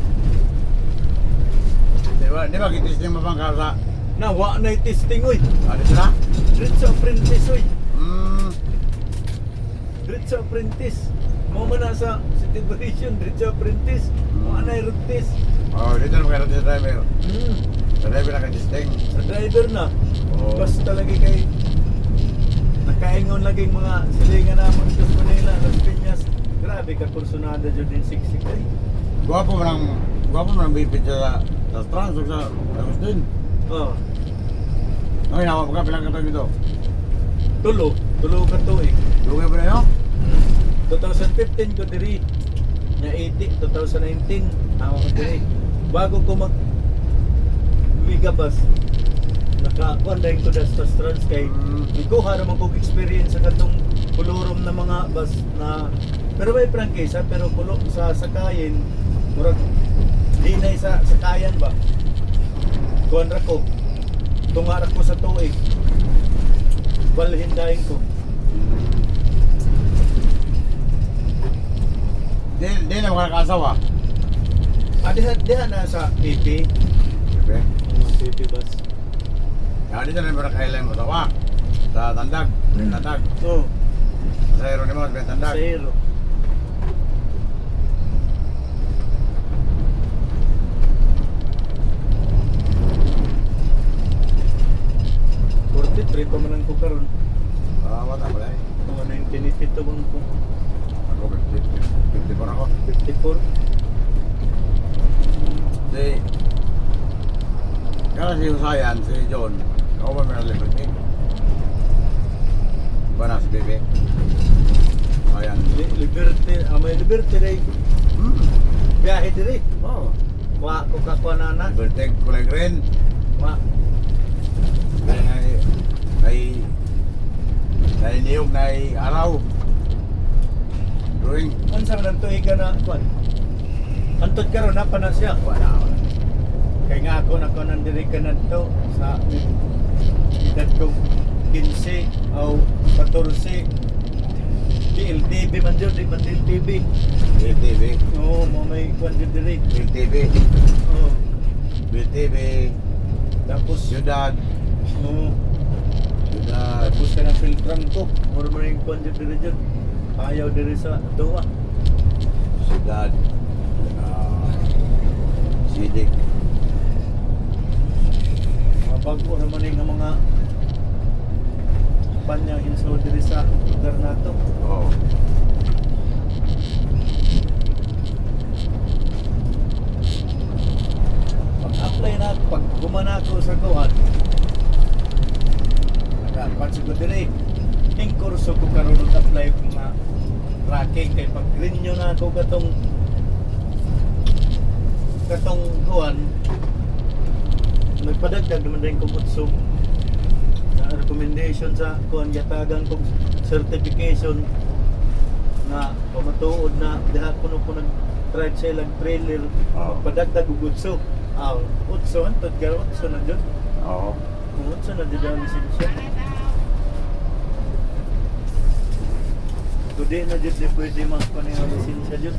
di ba kitis nyo mabangka sa,
Nawa na testing oy.
ano sila?
Diretso apprentice oy.
Hmm,
Diretso apprentice. Mo man na sa celebration diretso apprentice. Mo na rotis.
oh, dito na magkaroon sa driver.
Hmm.
Sa driver na ka-disting.
Sa driver na.
Oh.
Basta lagi kay nakaingon laging mga silingan naman sa Manila, Las Piñas. Grabe ka personada dyan din siksik ay.
Gwapo mo ng bipit sa trans o sa Agustin.
Oh,
Ay, nawa ka pilang katang dito.
tulo ka to eh.
Lugay pa na yun?
2015 ko diri. Nya 80, 2019 ako ko diri. Bago ko mag Megabus, nakakuan dahil ko sa trans kay ikuha naman kong experience sa katong kulurom na mga bus na pero may prangkisa pero kulo sa sakayin murag dinay sa sakayan ba kuan ra ko tungarak ko sa tuig balhin dahin ko
Di na makakasawa.
diha na sa PP
Siyempre.
PP bus
Kaya dito na yung kailan mo tawa. Sa Tandag. Tandag.
oh
Sa Hieronymous, may Tandag.
zero pa man ang ko karon.
Wala pala eh.
Mga 1982 man ko.
Ako, 54 ako.
54.
Si... Kaya si Usayan, si John, ako ba may liberty? Ba na si Bebe? Usayan.
Liberty, may liberty rin. Biyahe diri.
Oh.
Wa ko kakuha na na.
Liberty, kulay green.
Wa.
Nay niyog, nay araw. Drawing.
Unsa man ang tuiga na kuan? Antod karon na pa na siya.
Wala.
Kay nga ako nako nandiri ka na to sa edad ko 15 o 14. LTV man jud, di man LTV.
BTV.
Oo, mo may kuan jud diri.
BTV.
Oo.
BTV.
Tapos
Ciudad.
oo.
Ciudad.
Tapos ka ng filtran ko. Mura mo yung kuan jud diri jud. Ayaw diri sa duwa.
Ciudad. Sidik.
Mga bago naman yung mga panyang install diri sa lugar nato.
Oh.
Pag-apply na, pag gumana ako sa kuhan, nag-advance ko diri. Yung kurso ko karon mag-apply ko mga tracking kay pag renew na ako katong kuhan, nagpadagdag naman din kong utso na recommendation sa kuhan yatagan kong certification na pamatuod na diha kuno ko nag-drive sa ilang trailer padagdag og utso. Utso antod garo utso na jud.
Oo.
Utso na jud ang lisensya. Today na jud di pwede magkuha ng lisensya jud.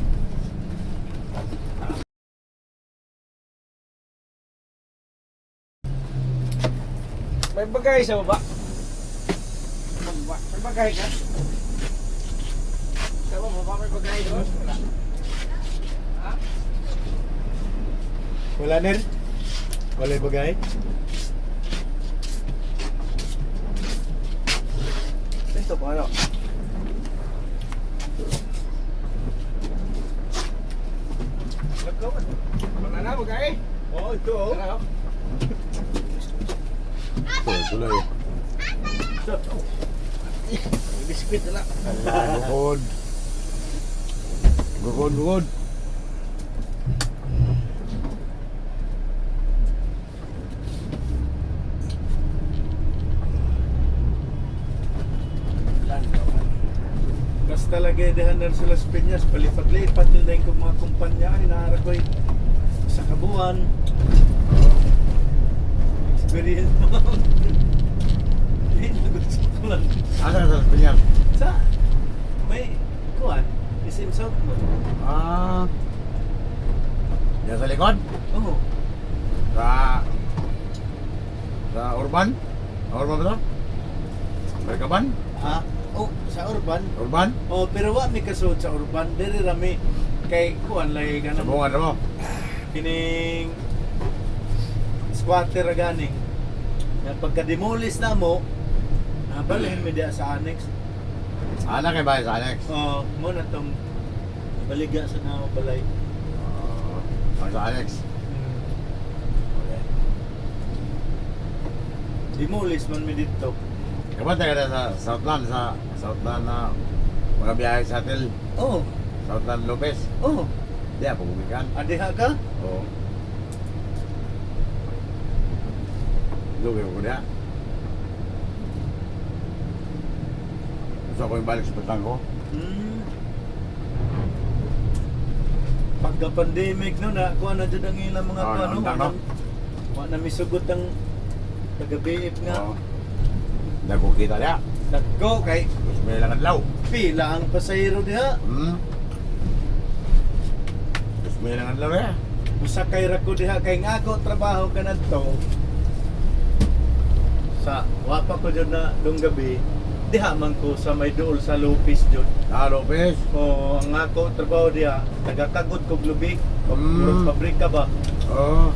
May bagay sa baba. May bagay ka? Sa baba may bagay doon? Wala. Ha?
Wala ner? Wala yung bagay? Ito pa ano?
Lagkawan. Wala na bagay.
Oo, ito oh.
Tara, oh.
Tuloy.
Biskuit na lang.
Bukod. Bukod.
Basta lagi dehanan sa Las Piñas, palipat-lipat yun din kong mga kumpanya, hinaharap ko sa kabuan. Experience mo. Hindi, lagot sa lang.
Asa ka sa Las Piñas?
Sa, may, kuhan, SM South mo.
Ah. Diyan sa likod?
Oo.
Sa Urban? Urban ba ito? Merkaban?
Ah, oh, sa Urban.
Urban?
Oh, pero wa mi kasud sa Urban. Diri rami kay kuan lay
Sa
ganun.
bungan mo?
Kining squatter ganing. Nga pagka demolish na mo, balhin mi diya sa annex.
Anak kay bahay sa Alex.
Oh, mo na tong baliga sa na balay.
Ang sa Alex. Okay.
Demolish man mi dito.
Kapan tayo na sa Southland, na mga biyahe sa hotel,
Oh,
Southland Lopez.
oh.
Diyan, pupumikan.
Adiha ka?
Oo. Lugi mo ko niya. Gusto ko yung balik sa patang ko.
Hmm. Pagka-pandemic no na kuha na dyan ang ilang mga
Oh,
kuha no.
naundang, no?
Wa na misugot ang taga-BF nga.
Oo. Nagkukita niya.
Naggo kay
Gusto may lang adlaw.
pila ang pasahero diha.
Gusto may lang adlaw niya.
Musakay ra ko diha kay nga ako trabaho kanadto. Sa wa pa ko jud na dong gabi. Diha man ko sa may duol sa Lopez jud.
Lopez.
O ang ako trabaho diha taga-tagod kog lubig.
Mm.
Purong pabrika ba.
Oo.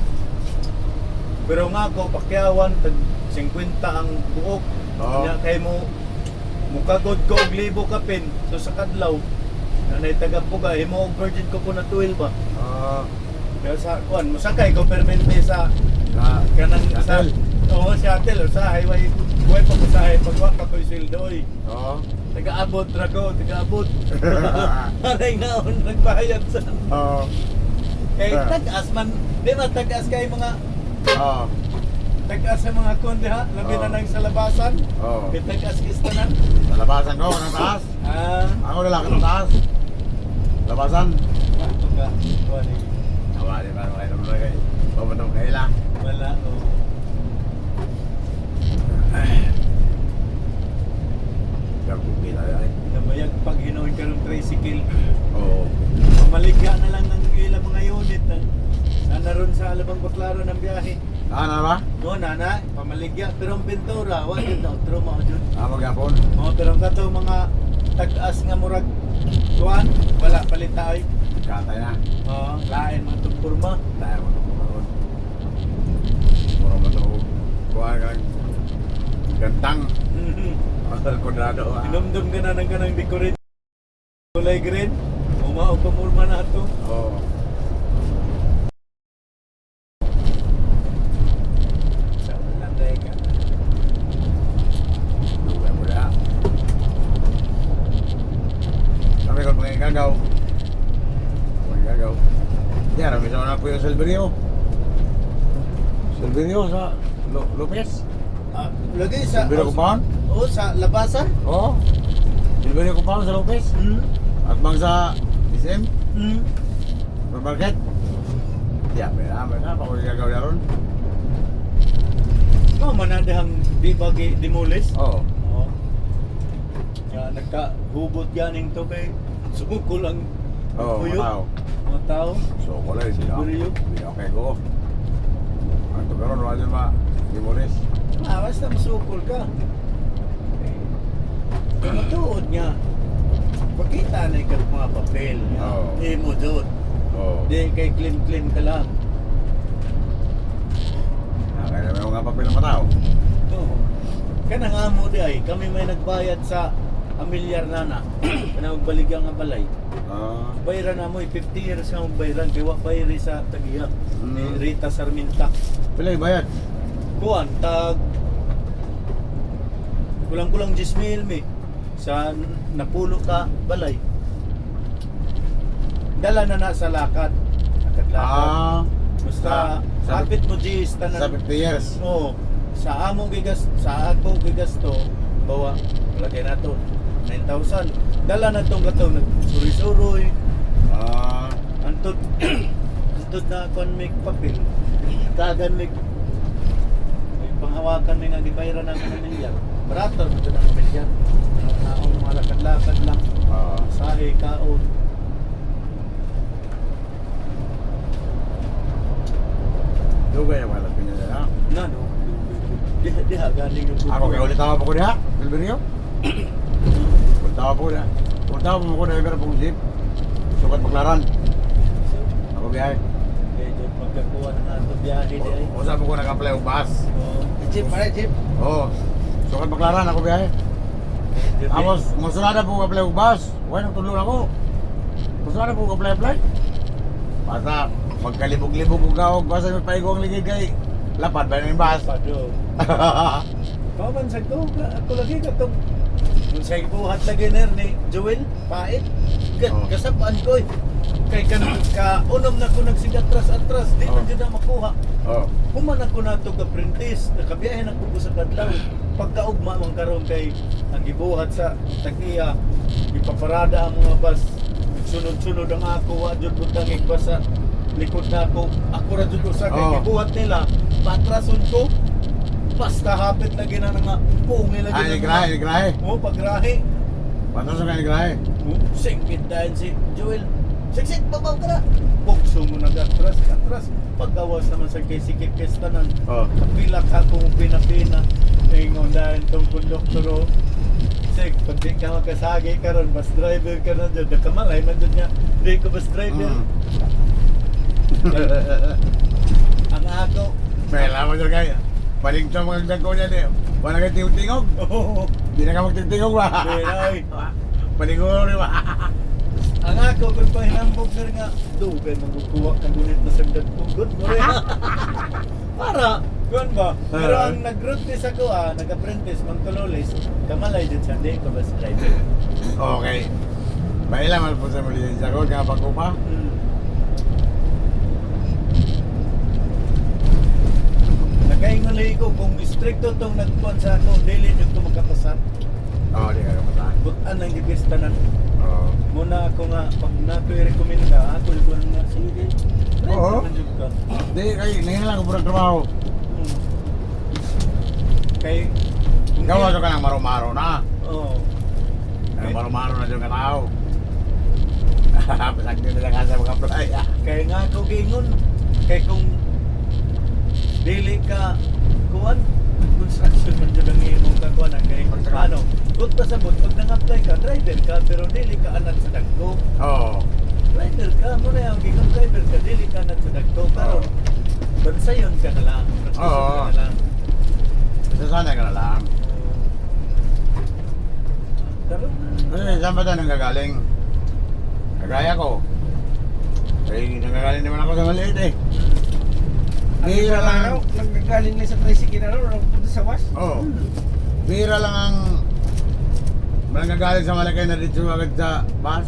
Pero nga ako pakyawan tag 50 ang buok.
Oo.
Nya kay mo mukagod ko og libo ka pin so sa kadlaw nanay taga puga himo og virgin ko na 12 ba. Kaya sa kuan musakay ko permente sa kanang sa
Shuttle.
oo shuttle sa highway buhay pa ko sa pagwa pa ko sildo oy.
Oo.
Taga-abot ra ko, taga-abot. Aray nga on nagbayad sa
Oo.
kay tag-as man di ba tag-as kay mga
Oo.
tag-as sa mga konde ha labi na
Oo.
nang sa labasan.
Oo.
Tag-as kistanan.
Sa labasan ko, ng taas. Ako lalaki ng taas. Labasan.
Ito nga, kuan eh.
Awa, di ba? Kayo naman kayo. Pamatong kayo lang.
Wala, oh.
Kagpupila yan.
Nabayag pag hinuhin ka ng tricycle.
Oo.
Pamaligya na lang ng ilang mga unit na naroon sa Alabang Baklaro ng biyahe.
Ano ba?
No, nana, pamaligya. Pero ang pintura, wala yun na, trauma ko dyan.
Magyapon.
Oh, pero ang kato mga tag-as nga murag kuan, wala palit tayo.
Katay na.
Oh, lain mga tugpurma.
Tayo mo itong kumaroon. Mura mo ito. Kuha kang gantang. Asal Conrado.
Inumdum ka na ng kanang decorate. Kulay green. Umao pamurma na ito.
Oo.
Sa landay ka.
Luwa mo na. Kami kung mga gagaw. Mga gagaw. Diyan, kami sa mga po yung Silverio. Silverio sa Lopez.
Ah, lagi sa
Silverio Compound?
Oo, sa labasan.
Oo. Silverio Compound sa Lopez.
Hmm.
At mang sa SM.
Hmm.
Supermarket. Diyan, may na. Pa ko yung gagaw na ron.
Ikaw manadahang di bagi demolish?
Oo.
Oo. Ya, nagkahubot ganing to kay sukul ang
Oo,
puyo.
mga tao.
Mga tao.
So, ko lang,
Silverio?
okay ko. Ang to karon wala din ma Limones.
Ah, basta masukol ka. Kaya matuod niya. Pakita na ikaw mga papel.
Oo.
Hindi mo doon.
Oo.
Di kay clean ka lang.
Kaya may mga papel ng mga tao.
Oo. Kana nga mo di ay, kami may nagbayad sa amilyar nana. Kana magbaligyan nga balay. Bayran na mo, 50 years nga magbayran. Kaya wak bayri sa tagiya. Ni Rita Sarminta.
Pila yung bayad?
Kuan, tag kulang-kulang 10,000 mi sa napulo ka balay. Dala na sa lakad. Lakad. Basta
sa-
hapit mo G's
Sa
tanan.
50 years.
Oo. Sa amo gigas, sa ako gigasto, bawa lagay na to 9,000. Dala na tong katong nagsuri-suroy. Antod antod na kon mig papel. Kagan mig may panghawakan may nga gibayran na kanang milyar. barato mo ito ng pamilya. Naong mga lakad-lakad lang. Sahe, kaon.
Dugay ang malas pinya na.
Na, no? Diha, galing yung
Ako kaya ulit tawa pa ko diha, Bilberio. Ulit tawa pa ko diha. Ulit tawa pa ko diha, pero pong jeep. Sukat Baklaran. Ako biyahe.
Medyo magkakuha na nga ito biyahe di ay.
Usap ko nag-apply og bus.
Jeep, pare, jeep.
Oo. Sukat Baklaran ako biyahe. Tapos, musulada po apply og bus. Wala nang tulong ako. Musulada po apply. Basta, magkalibog-libog og gaog. Basta may paigong ligay kay lapad ba yung bus?
Pado. Pamansag ko, ako lagi katong kung sa ibuhat lagi ni Joel, pait.
Oh.
Kasapaan ko eh. Kay unom na ko nagsigatras-atras, di
Oh.
man dyan na makuha.
Oo.
Human ako na ito ka-printis, nakabiyahe na ko sa kadlaw. Pagkaugma man karon kay ang gibuhat sa Tagiya, ipaparada ang mga bus. Sunod-sunod ang ako, wa jud ko tangig pa sa likod na ako. Ako ra jud usa kay
Oh.
gibuhat nila. Patrason ko. Basta hapit lagi na nga pungi lagi
Ay, nigrahe.
Oh, pagrahe.
Patos ka nigrahe.
Oh, singkit dahil si Joel. Siksik, babaw ka na. Bukso mo atras. Paggawas naman sa kay sikip kestanan.
Oo.
Kapilak ako pina-pina. Ingon dahil itong konduktoro. Sik, pag di ka makasagi ka ron, bus driver ka na dyan. Nakamalay man dyan niya. Di ko bus driver. Ang ako.
May alam mo dyan kaya. Paling sa mga dagko niya niya. Wala ka tingog.
Oh,
Di na ka magtingog ba?
di na ay.
Paliguro rin ba?
Ang ako, kung pahinambog sir nga, dugay magkukuha ka gunit na sagdag pugot mo rin. Para, kuwan ba? Pero ang nag-routes ako nag-apprentice, magtulolis, kamalay din siya, hindi ko bus driver.
Okay. May laman po sa muli sa ko, kaya pagkupa.
Nakaingali ko, kung stricto itong nagkuhan sa ako, daily nyo ito magkapasat.
Oo, di ka kapatahan.
Butan ang gibistanan.
Oo.
Muna ako nga, pag nato-recommend ka, ako yung nga, sige, try
Oo.
naman dyan ka.
Di, kayo, ngayon lang ko purang trabaho.
Kay,
Gawa ka ng maro-maro na.
Oo.
Ng maro-maro na dyan ka tao. Pasag din nila ka sa mga playa.
Kaya nga ako gingon, kay kung dili ka kuan construction man jud ang imong kakuan kay ano kung pasabot pag nang-apply ka driver ka pero dili ka anak sa dagko
Oo.
driver ka mo na ang gingon driver ka dili ka anak sa dagko karon bansayon ka na lang practice
Oo.
ka na lang
Sasanay ka na lang.
karon
Kasi saan ba tayo nanggagaling? Kagaya ko. Kaya nanggagaling naman ako sa maliit eh.
Ang
Bihira
iba
lang.
lang, nagagaling na sa tricycle na rin, punta sa was.
Oo. Bihira lang ang nanggagaling sa malaki na dito agad sa bus.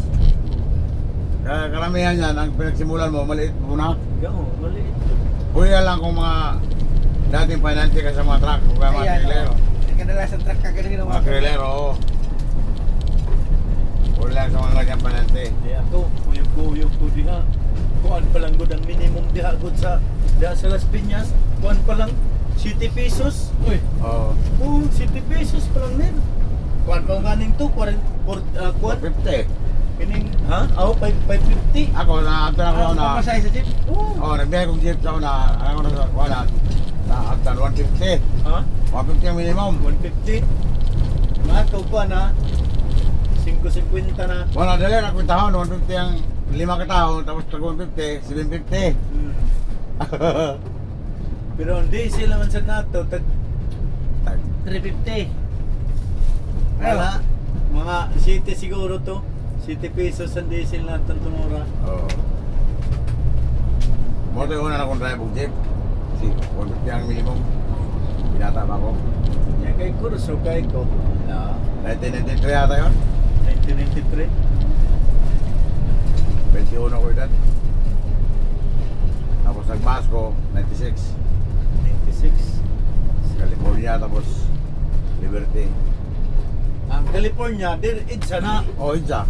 Kaya karamihan yan, ang pinagsimulan mo, maliit muna.
gao maliit
Kuya lang kung mga dating pinanti ka sa mga truck, kung kaya mga
Ayan,
trailero.
Kadalasan truck ka ganun ginawa.
Mga trailero, oo. Kuya lang sa mga kanyang pinanti.
di ako kuyog-kuyog ko diha kuan pa lang gud ang minimum diha gud sa Las Piñas kuan pa lang 7 pesos uy
Oo.
oh 7 pesos pa lang nin kuan pa ganing to kuan kuan
50.
kining ha aw 550
Ako, naakta na ako na.
Pamasay sa jeep.
oh
Oo, nagbihay kong jeep sa una. Ako na sa wala. Naakta 150.
ha
150 ang minimum.
150 mga to kuan ha 550 na
Wala dali na kwentahon, 150 ang 5 katao, tapos tag 150, 750.
Hmm. pero hindi sila man sa nato tag
Tag.
350 wala mga 7 siguro to 7 pesos ang diesel natin tumura
Oo. Mo tayo una na kong drive kong jeep. Si 150 ang minimum. Binata pa ako.
yan kay kurso kay ko
1993 yata yun.
1993
21 ako yun. Tapos nag-bus ko, 96.
96
California, tapos Liberty.
ang California dir idsa na
Oh, Idza.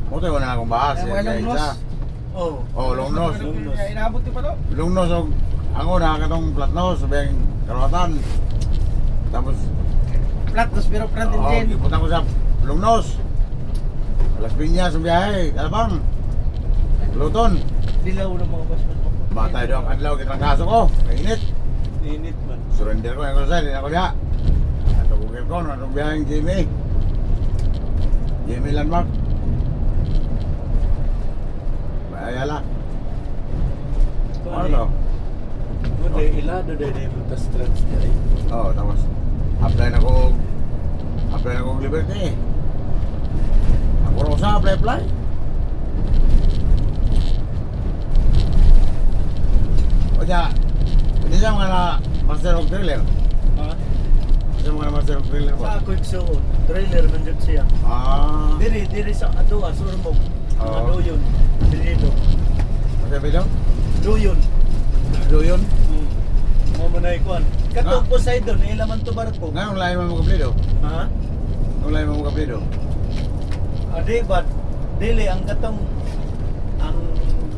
Mo tayo una na akong bahas.
Ay, walang
Idza.
oh
Oh, Longnos.
Longnos.
Inabot ko pa to.
Lungnos og ang una katong Platnos, sabing Karawatan. Tapos
Platos pero front
Oo,
engine.
ipunta ko sa Lungnos. Las Piñas ang biyahe, Alabang. Luton.
Dilaw ng mga basman mo.
Matay daw ang adlaw, kitang kaso ko. Kainit.
Init man.
Surrender ko yung kusay, hindi na ko diha. Ato bukil ko, anong biyaheng Jimmy. Jimmy Landmark. Ayala. Ano to?
Mo de ilado de butas trans dai.
Oo, tapos apply na ko Liberty. Ako rin sa apply. O diya, hindi siya mga na master of thriller.
Ha?
Hindi siya mga na master of thriller
Sa
ba?
ako igsuon, trailer man jud siya.
Ah,
Diri sa ato Surmog.
Oo.
Ano yun? Dito.
master video?
Duyon.
Do yun?
Mo man ay kuan. Katong Poseidon ila man to barko.
Ngayon, lain mo magablido.
Ha?
Nung lain mo magablido.
Adi but dili ang katong ang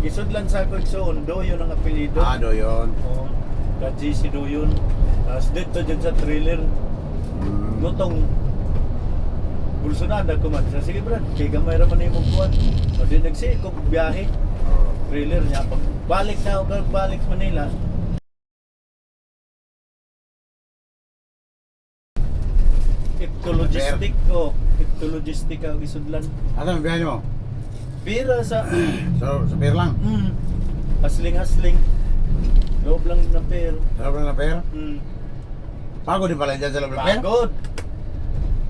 gisudlan sa ako igsuon Duyon ang apelyido.
Ah, do yun.
Oo. Kaji si Duyon. Tapos dito dyan sa trailer.
Hmm.
Lutong bulsunada ko man. Sige brad, kay gamay raman yung kuan. O di nagsi ko biyahe. Trailer niya pag balik na ako balik sa Manila. Iptologistic ako isudlan.
Asa ang biyahe mo?
Bira sa
Sa pier lang?
hasling. Loob lang ng pero.
Sa loob lang na pier? Pagod din pala dyan sa loob ng pier?
Pagod.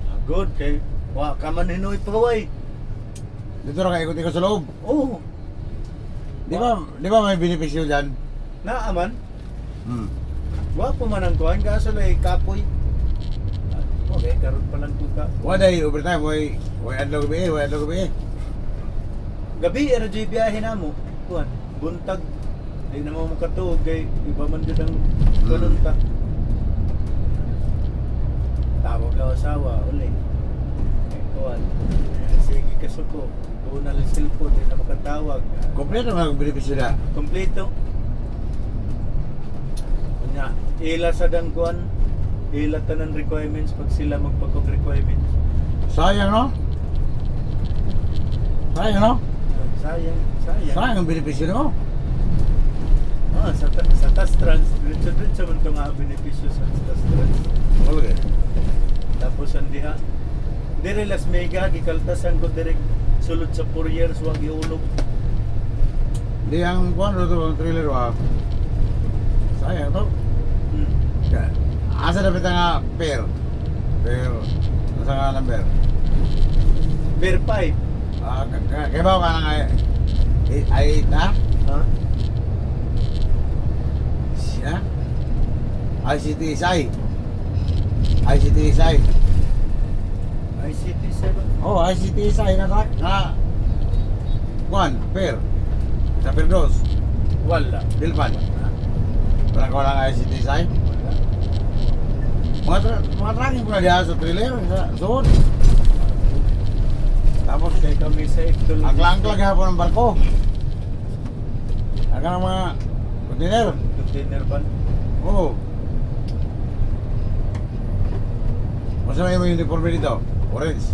Pagod kay wa ka man hinoy paway.
Dito na ikot sa loob.
Oh,
Di ba may benepisyo dyan?
naaman.
Hmm.
Wa pa man ang kuan kaso lay kapoy. Okay, karon pa lang tuka.
Waday overtime, way adlaw gabi.
Gabi era jay biyahe namo. Kuan, buntag. Di na mo makatuog kay iba man jud ang kanon ta. Tawag ka asawa uli. Kay kuan. Sige kasuko. Doon na lang cellphone, di na makatawag.
Kompleto mga benepisyo na.
Kompleto. Nya, ila sa dangkuan, ila tanan requirements pag sila magpakog requirements.
Sayang no? Sayang no?
Sayang.
Sayang ang benepisyo mo.
Sa task trans, diretso man ito nga benepisyo sa task trans.
Okay.
Tapos ang diha, dire Las Mega, gikaltasan ko direct sulod sa 4 years, wag iulog.
Di ang kuhan ito ang trailer wa. Sayang to. Asa dapat nga pair? Pair. Asa nga number?
Bear 5.
Kaya ba ka nga ay na?
Ha?
Siya? ICT Isay. ICT Isay.
ICT 7.
Oh, ICT Isay na kuhan, pair. Sa pair dos.
Wala.
Bilpan.
Ha?
Walang ICT Isay.
Wala.
Mga tracking ko na diya sa trailer, sa suod. Tapos,
Kaya kami sa Ectol.
angklang hapon ng barko. Aga ng mga container.
Container van.
Oo. Masa may uniform dito? Orange.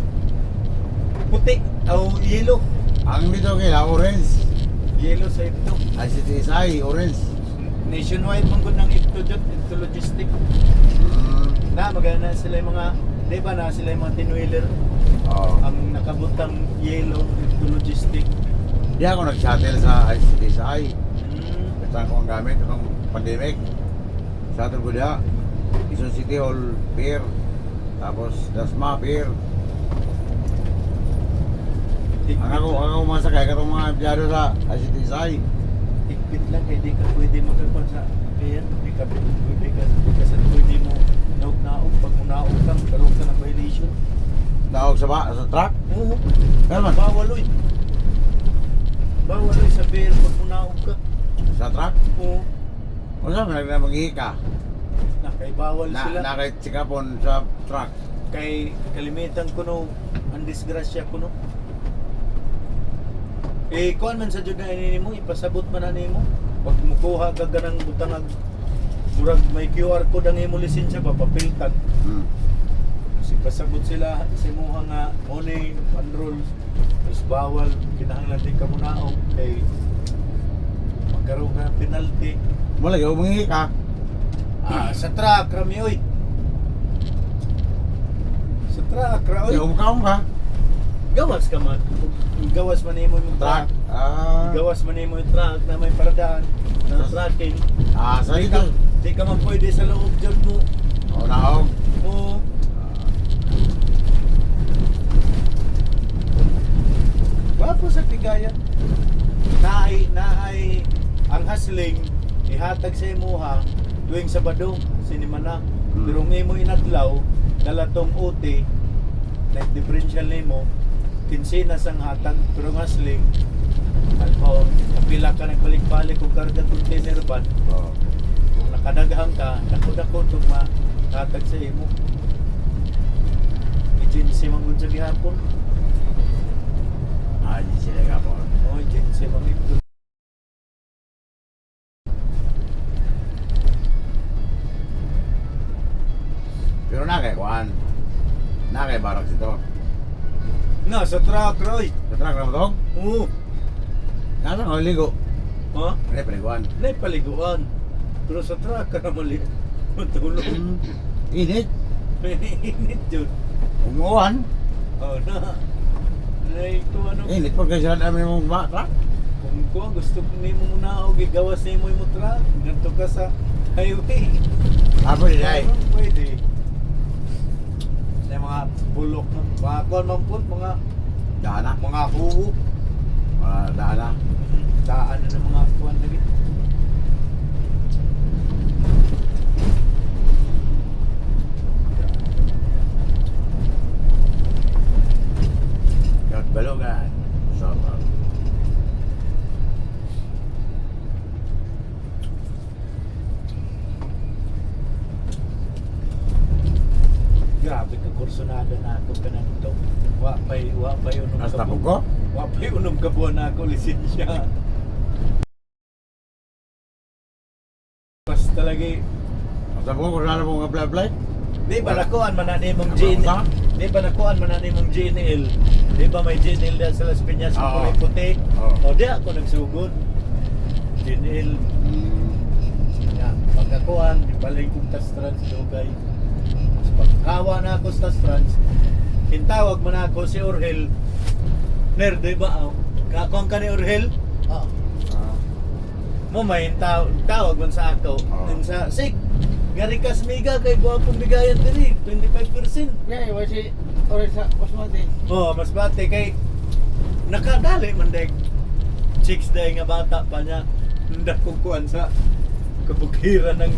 Puti. O yellow.
Ang dito kaya, orange.
Yellow sa Ectol.
ICTSI, orange.
Nationwide mong ng Ectol dyan. Ectol Logistic. Na, magana sila yung mga, di ba na sila yung mga tinwheeler.
Oo.
Ang nakabutang yellow, Ectol Logistic.
Di ako nag-shuttle sa ICTSI. Saan ko ang gamit ng pandemic. Shuttle ko diya. Quezon City Hall Pier. Tapos Dasma Pier. Ang ako masakay katong mga empleyado sa ICTSI.
Ikpit lang kaya di ka pwede magkakuan sa pier. Di ka pwede kasi pwede mo naog pag munaog kang karoon ka ng violation.
Tawag sa truck.
Oo.
Pero man,
Bawal oy. Bawal oy sa pier pag munaog ka.
sa truck.
Oo.
O saan maghihi ka?
Na kay bawal sila.
Nakitsikapon sa truck.
Kay kalimitan ko no ang disgrasya ko no. Kuan man sa jud na ini mo ipasabot man na nimo. Pag mukuha ka ganang butangag murag may QR code ang imo lisensya papapiltag. pasabot sila sa imuha nga money, unroll, mas bawal, kinahanglan din ka munaog kay magkaroon ka ng penalty.
Mo lagi umangi ka.
Sa truck, Rami, oy. Sa truck, Rami.
Kaya umkaon ka.
Gawas ka man. Gawas man mo yung truck. Gawas man mo yung truck na may paradaan na tracking.
Sa
Di
ito.
ka, di ka man pwede sa loob dyan mo.
O naog.
Oo. Wapo sa Tigaya. Naay ang hustling ihatag sa imuha tuwing Sabado sinimana. Pero ng imo inadlaw dalatong OT na differential nimo kinsinas ang hatag pero ang hustling alpo kapila ka nagbalik-balik kung karga container van kung nakadaghang ka dako-dako tug hatag sa imo agency man sa gihapon.
Di sila ka po.
Oh, agency man ito.
Pero na kay kuan. Na kay barak ito.
Na sa truck, Roy.
Sa truck na mo to?
Oo.
Nasa ko ligo.
Ha?
Pre kuan.
Nay paliguan. Pero sa truck ka na mali. Matulog.
Init.
Init yun.
Umuwan.
Oh, na. Nay ito ano.
Init pag kasi sila dami mong truck.
Kung gusto ko nimo muna o gigawas na mo yung truck. Ganto ka sa highway.
Pwede dai.
Pwede. Sa mga bulok ng mga kuan man po, mga
Dana.
mga huwo.
Dana.
Daan na ng mga kuan lagi.
Kat balogan. So,
Grabe ka kursonada na ako kanadto. Wa pay unom
Hasta
ka
po ko?
Wa pay unom ka buwan na ako lisensya. Pas talaga
Hasta po ko na mong apply.
di ba nakuan man na nimong
Ano
GNL?
ba?
Di ba nakuan man na nimong GNL? Di ba may GNL dyan sa Las Piñas
Oo.
kulay puti?
Oo.
O di ako nagsugod. GNL nga pagkakuan, balay kong tas trans dugay. Pagkawa na ako sa trans, hintawag man ako si Orhel. Ner, di ba? Kakuan ka ni Orhel? Oo. Mo may tawag man sa ako.
Oo.
Sa sig, gari kas miga kay guwapong bigayan diri, 25%.
Yeah, wasi oras sa Basmati.
Oh, mas bate kay nakadali man deg chicks day nga bata pa niya. Nda kukuan sa kabukiran ng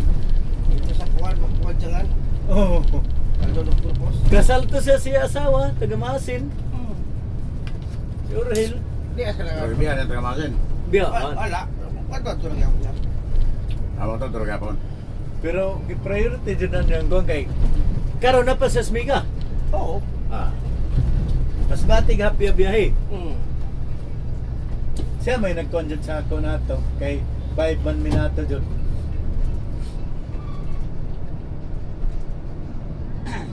Ito sa kuwan, magkuwan jangan.
oh.
Kaldo ng purpos.
Kasal to siya asawa, taga Masin. Si Orhel.
Di asa
So,
lang.
biya na tagamasin.
Biyaan.
Wala. Kanto to lang yan.
Amo to turog yapon.
Pero i-priority dyan na niyang kung kay karon na pa sa Smiga.
Oo.
Mas batig happy biyahe.
Mm.
Siya may nag-conjure sa ako na to kay 5 man minato dyan.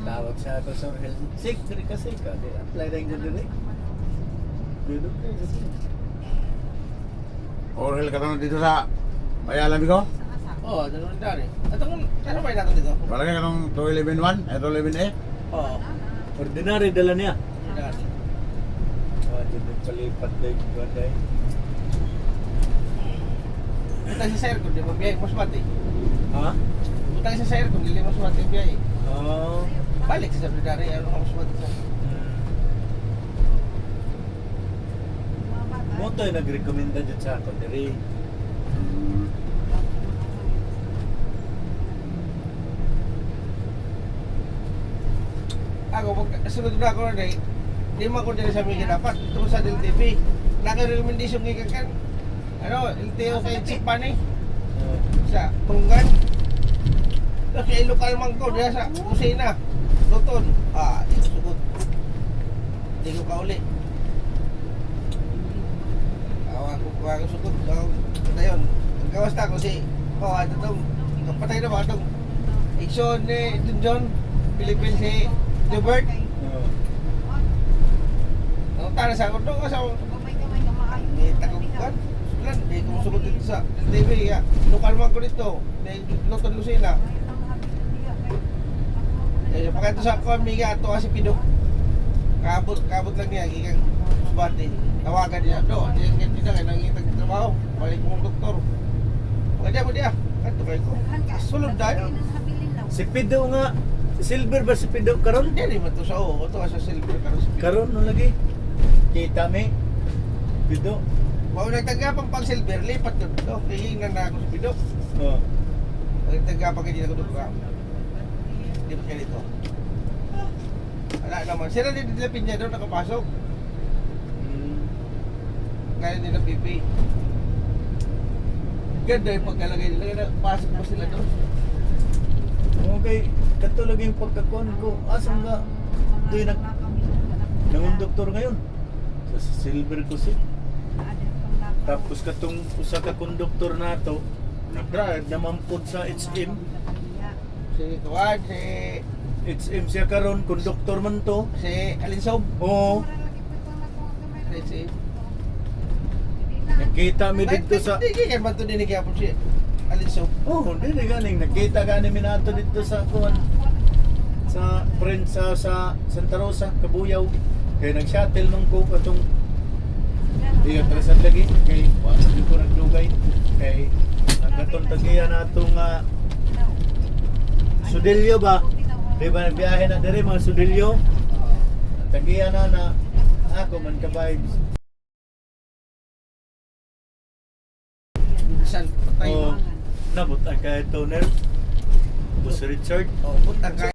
Tawag sa ako sa Orhel. Sig, diri kasi ka. Apply rin dyan diri. Dito kasi.
Orhel ka tanong dito sa Ayala Bigo.
Oo, dalawang dari. At ang ano ba natin dito?
Palagi ka nung 211-1, 211A.
Oo.
Ordinary dala niya.
Dari.
Dyan palipat din. Day.
Butang sa sir ko, di ba biyay Basmati?
Ha?
Butang sa sir ko, di ba Basmati biyay?
Oh.
Balik sa dari, ano ang Basmati sa?
Mo to nag-recommenda dyan sa ako diri.
Ako, sunod na ako na di mo ako dyan sa mga dapat. Ito sa Del TV. Naka-recommendation ng kakan. Ano, LTO kay Chipan eh. Sa Tunggan. Tapos yung lokal man ko, diya sa kusina. Luton. Di ko sugod. Di ko kauli. Awa ko kuha ko sugod. Dayon. Ang gawas na ko si ito itong kapatay na ba itong Exxon ni John Philippines si Gilbert.
Oo.
Ang tara sa ako doon sa ni tagugan. Lan, di ko sugod dito sa TV ya. Lokal man ko dito. May Luton Lucena. Kaya pagka sa ako amiga ato kasi Pidok. Kabot lang niya gikan subati. Tawagan niya do, di kita kay nangitag trabaho. Balik mo doktor. Pagka mo dia, kanto kay ko. Sulod dayo.
Si Pido nga, si Silver ba si Pido karon?
Dili man to sa o, to sa silver karon sa Pidok.
Karon no lagi. Kita mi. Pido.
Mao nagtagapang pag silver lipat yun. Do, hihingan na ako sa Pidok.
Oh.
Nagtagapang kay ko doktor. Di ba kaya dito? Wala naman. Sila din nila pinya doon nakapasok. Kaya nila pipi. Ganda yung pagkalagay nila. Kaya pasok pa sila doon.
Okay, katulog yung pagkakuan ko. Asan nga? Do'y nangun doktor ngayon. Sa Silver ko si. Tapos katong usa ka konduktor nato, nag-drive namampod sa HM.
Si Tuan, si
HM siya karon, konduktor man to.
Alinsob.
Oo.
Si
Nakita mi dito sa
Hindi kan man to din kaya po si Alinsob.
oh, hindi ganing nakita gani mi nato dito sa kuan sa friend sa Santa Rosa, Kabuyaw. Kay nag-shuttle man ko katong di atrasan lagi kay wala di ko nagdugay kay ang katong tagiya natong Sudilyo ba? Di ba nagbiyahe na diri mga Sudilyo? Tagiya na ako man ka vibes.
San patay mo.
Oh, nabot ang kay toner. Bus Richard.
Oh, butang ka.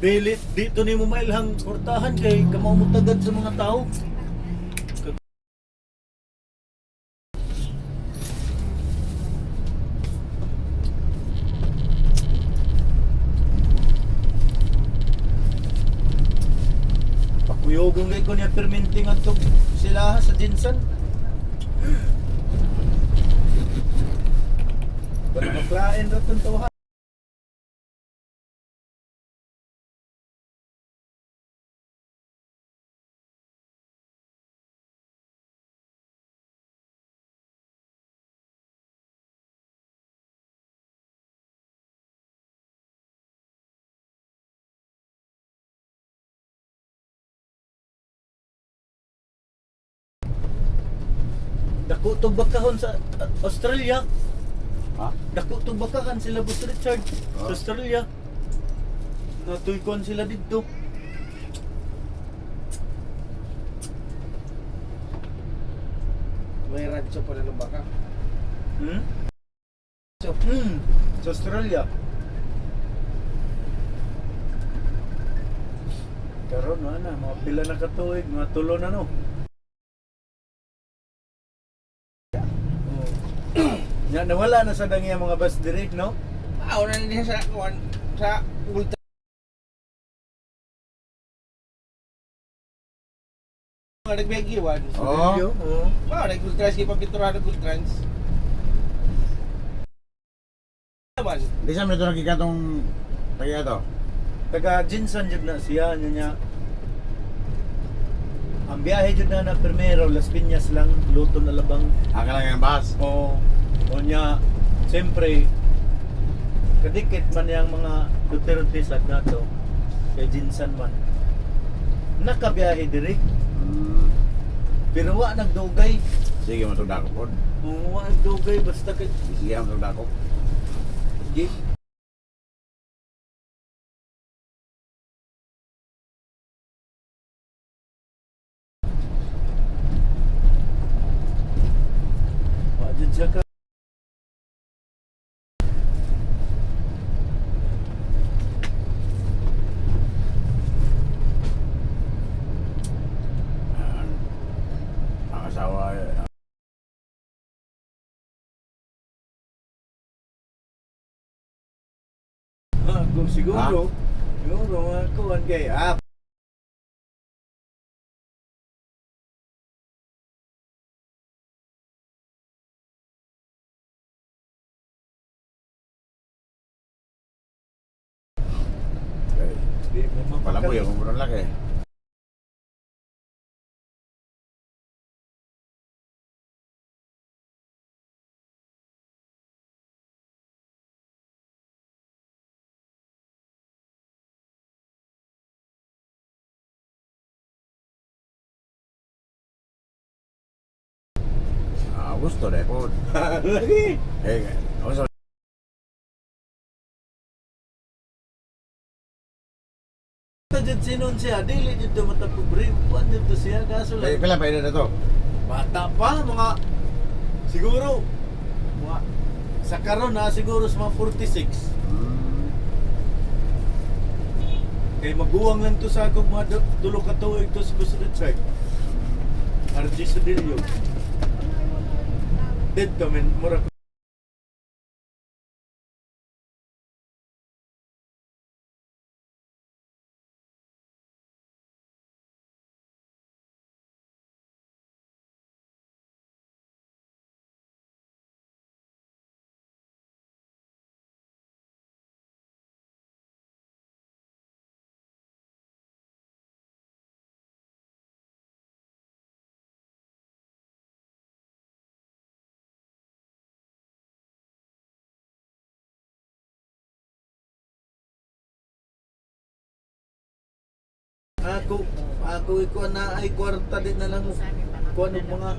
Dito ni mo mailhang kurtahan kay kamaw mo tagad sa mga tao. Pakuyogong kay ko niya perminting at sila sa Jinsan. Wala maklain ro tuntuhan. Dako tong bakahon sa Australia.
Ha?
Dako tong bakahan sila Bus Richard sa
Ah.
Australia. Natuykon sila dito.
May radyo pa na ng baka.
Hmm?
So,
Sa Australia. Karon na mga pila na katuig, mga tulo na no. Ya nawala na sa dangiya mga bus direct no.
maaw na niya sa kuan sa Google Trans. Nagbegiwan.
Oo.
Oo.
Wow, nag-Google Trans kay papinturahan ng Google Trans. Naman.
Di sa may ito nakikatong tagiya to.
Taga Jinsan jud na siya niya. Ang biyahe jud na primero Las Piñas lang Luton Alabang.
Ang lang yung bus.
O niya siyempre kadikit man yang mga Duterte sa nato kay Jinsan man. Nakabiyahe diri
Hmm.
pero wa nagdugay.
Sige matugda ko po.
Wa nagdugay basta kay
Sige matugda ko.
Gi. Wa jud siya ka.
Ang asawa
Kung siguro, siguro kuan kay
Palaboy, ang murang laki. Gusto deh po.
Lagi.
Gusto.
Tajud sinon siya, dili jud matapog brief. Kuan dito siya kaso lang.
Kailan pa na to?
Bata pa, mga siguro mga sa karon na siguro sa mga 46. Kay maguwang lang to sa akong mga tulo ka tuig to sa gusto check. RG Sudilio. Dead kami, mura ko. Ako ikaw na ay kwarta din na lang kung ano mga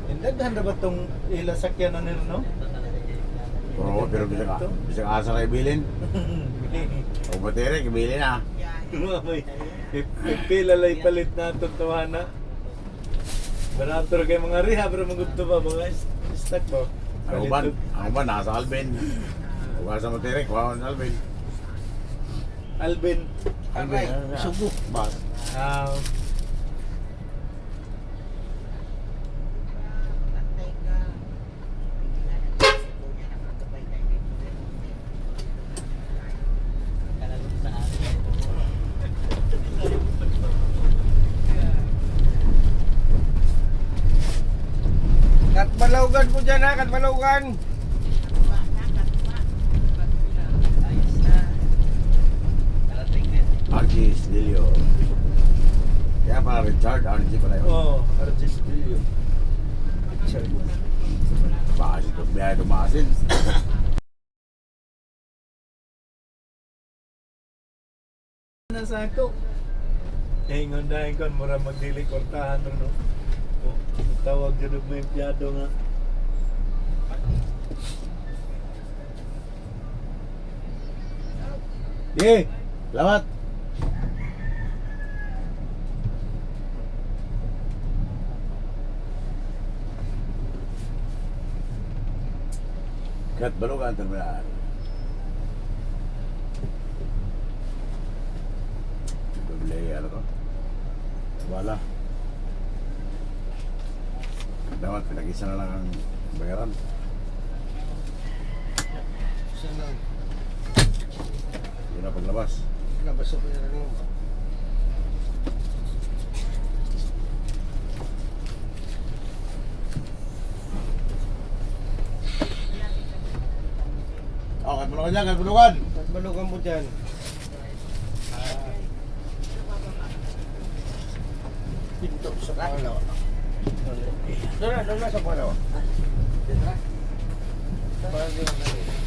Indaghan na ba itong ilasakyan na nila, no?
Oo, pero bisa ka asa kay bilin. O batere, kibilin na.
Mamay, pila lay palit na ito na. Barator kay mga riha, pero magugto ba mga stock ba?
Ang uban, nasa Alvin. Huwag sa batere, kuha sa Alvin.
Alvin.
Aray, subo.
Bas.
Katbalawgan po dyan ha, katbalawgan.
RG Stilio. Kaya pala Richard, RG pala yun.
Oh, RG Stilio.
Baka ito, biyahe tumasin.
Nasa ako. Ingon dahil kon mura magdili kortahan no. Oh, tawag jud mo empleyado nga.
Selamat. Kat Balugan Terminal. Doble ano to? Wala. Dapat pinag-isa na lang ang bayaran.
Saan lang?
Yun na paglabas.
Labas sa pera nyo.
Oh, kat Balugan dyan, kat Balugan.
Katbalawgan po dyan. Pinto sa pangalawa. Doon na sa pangalawa. Para di mo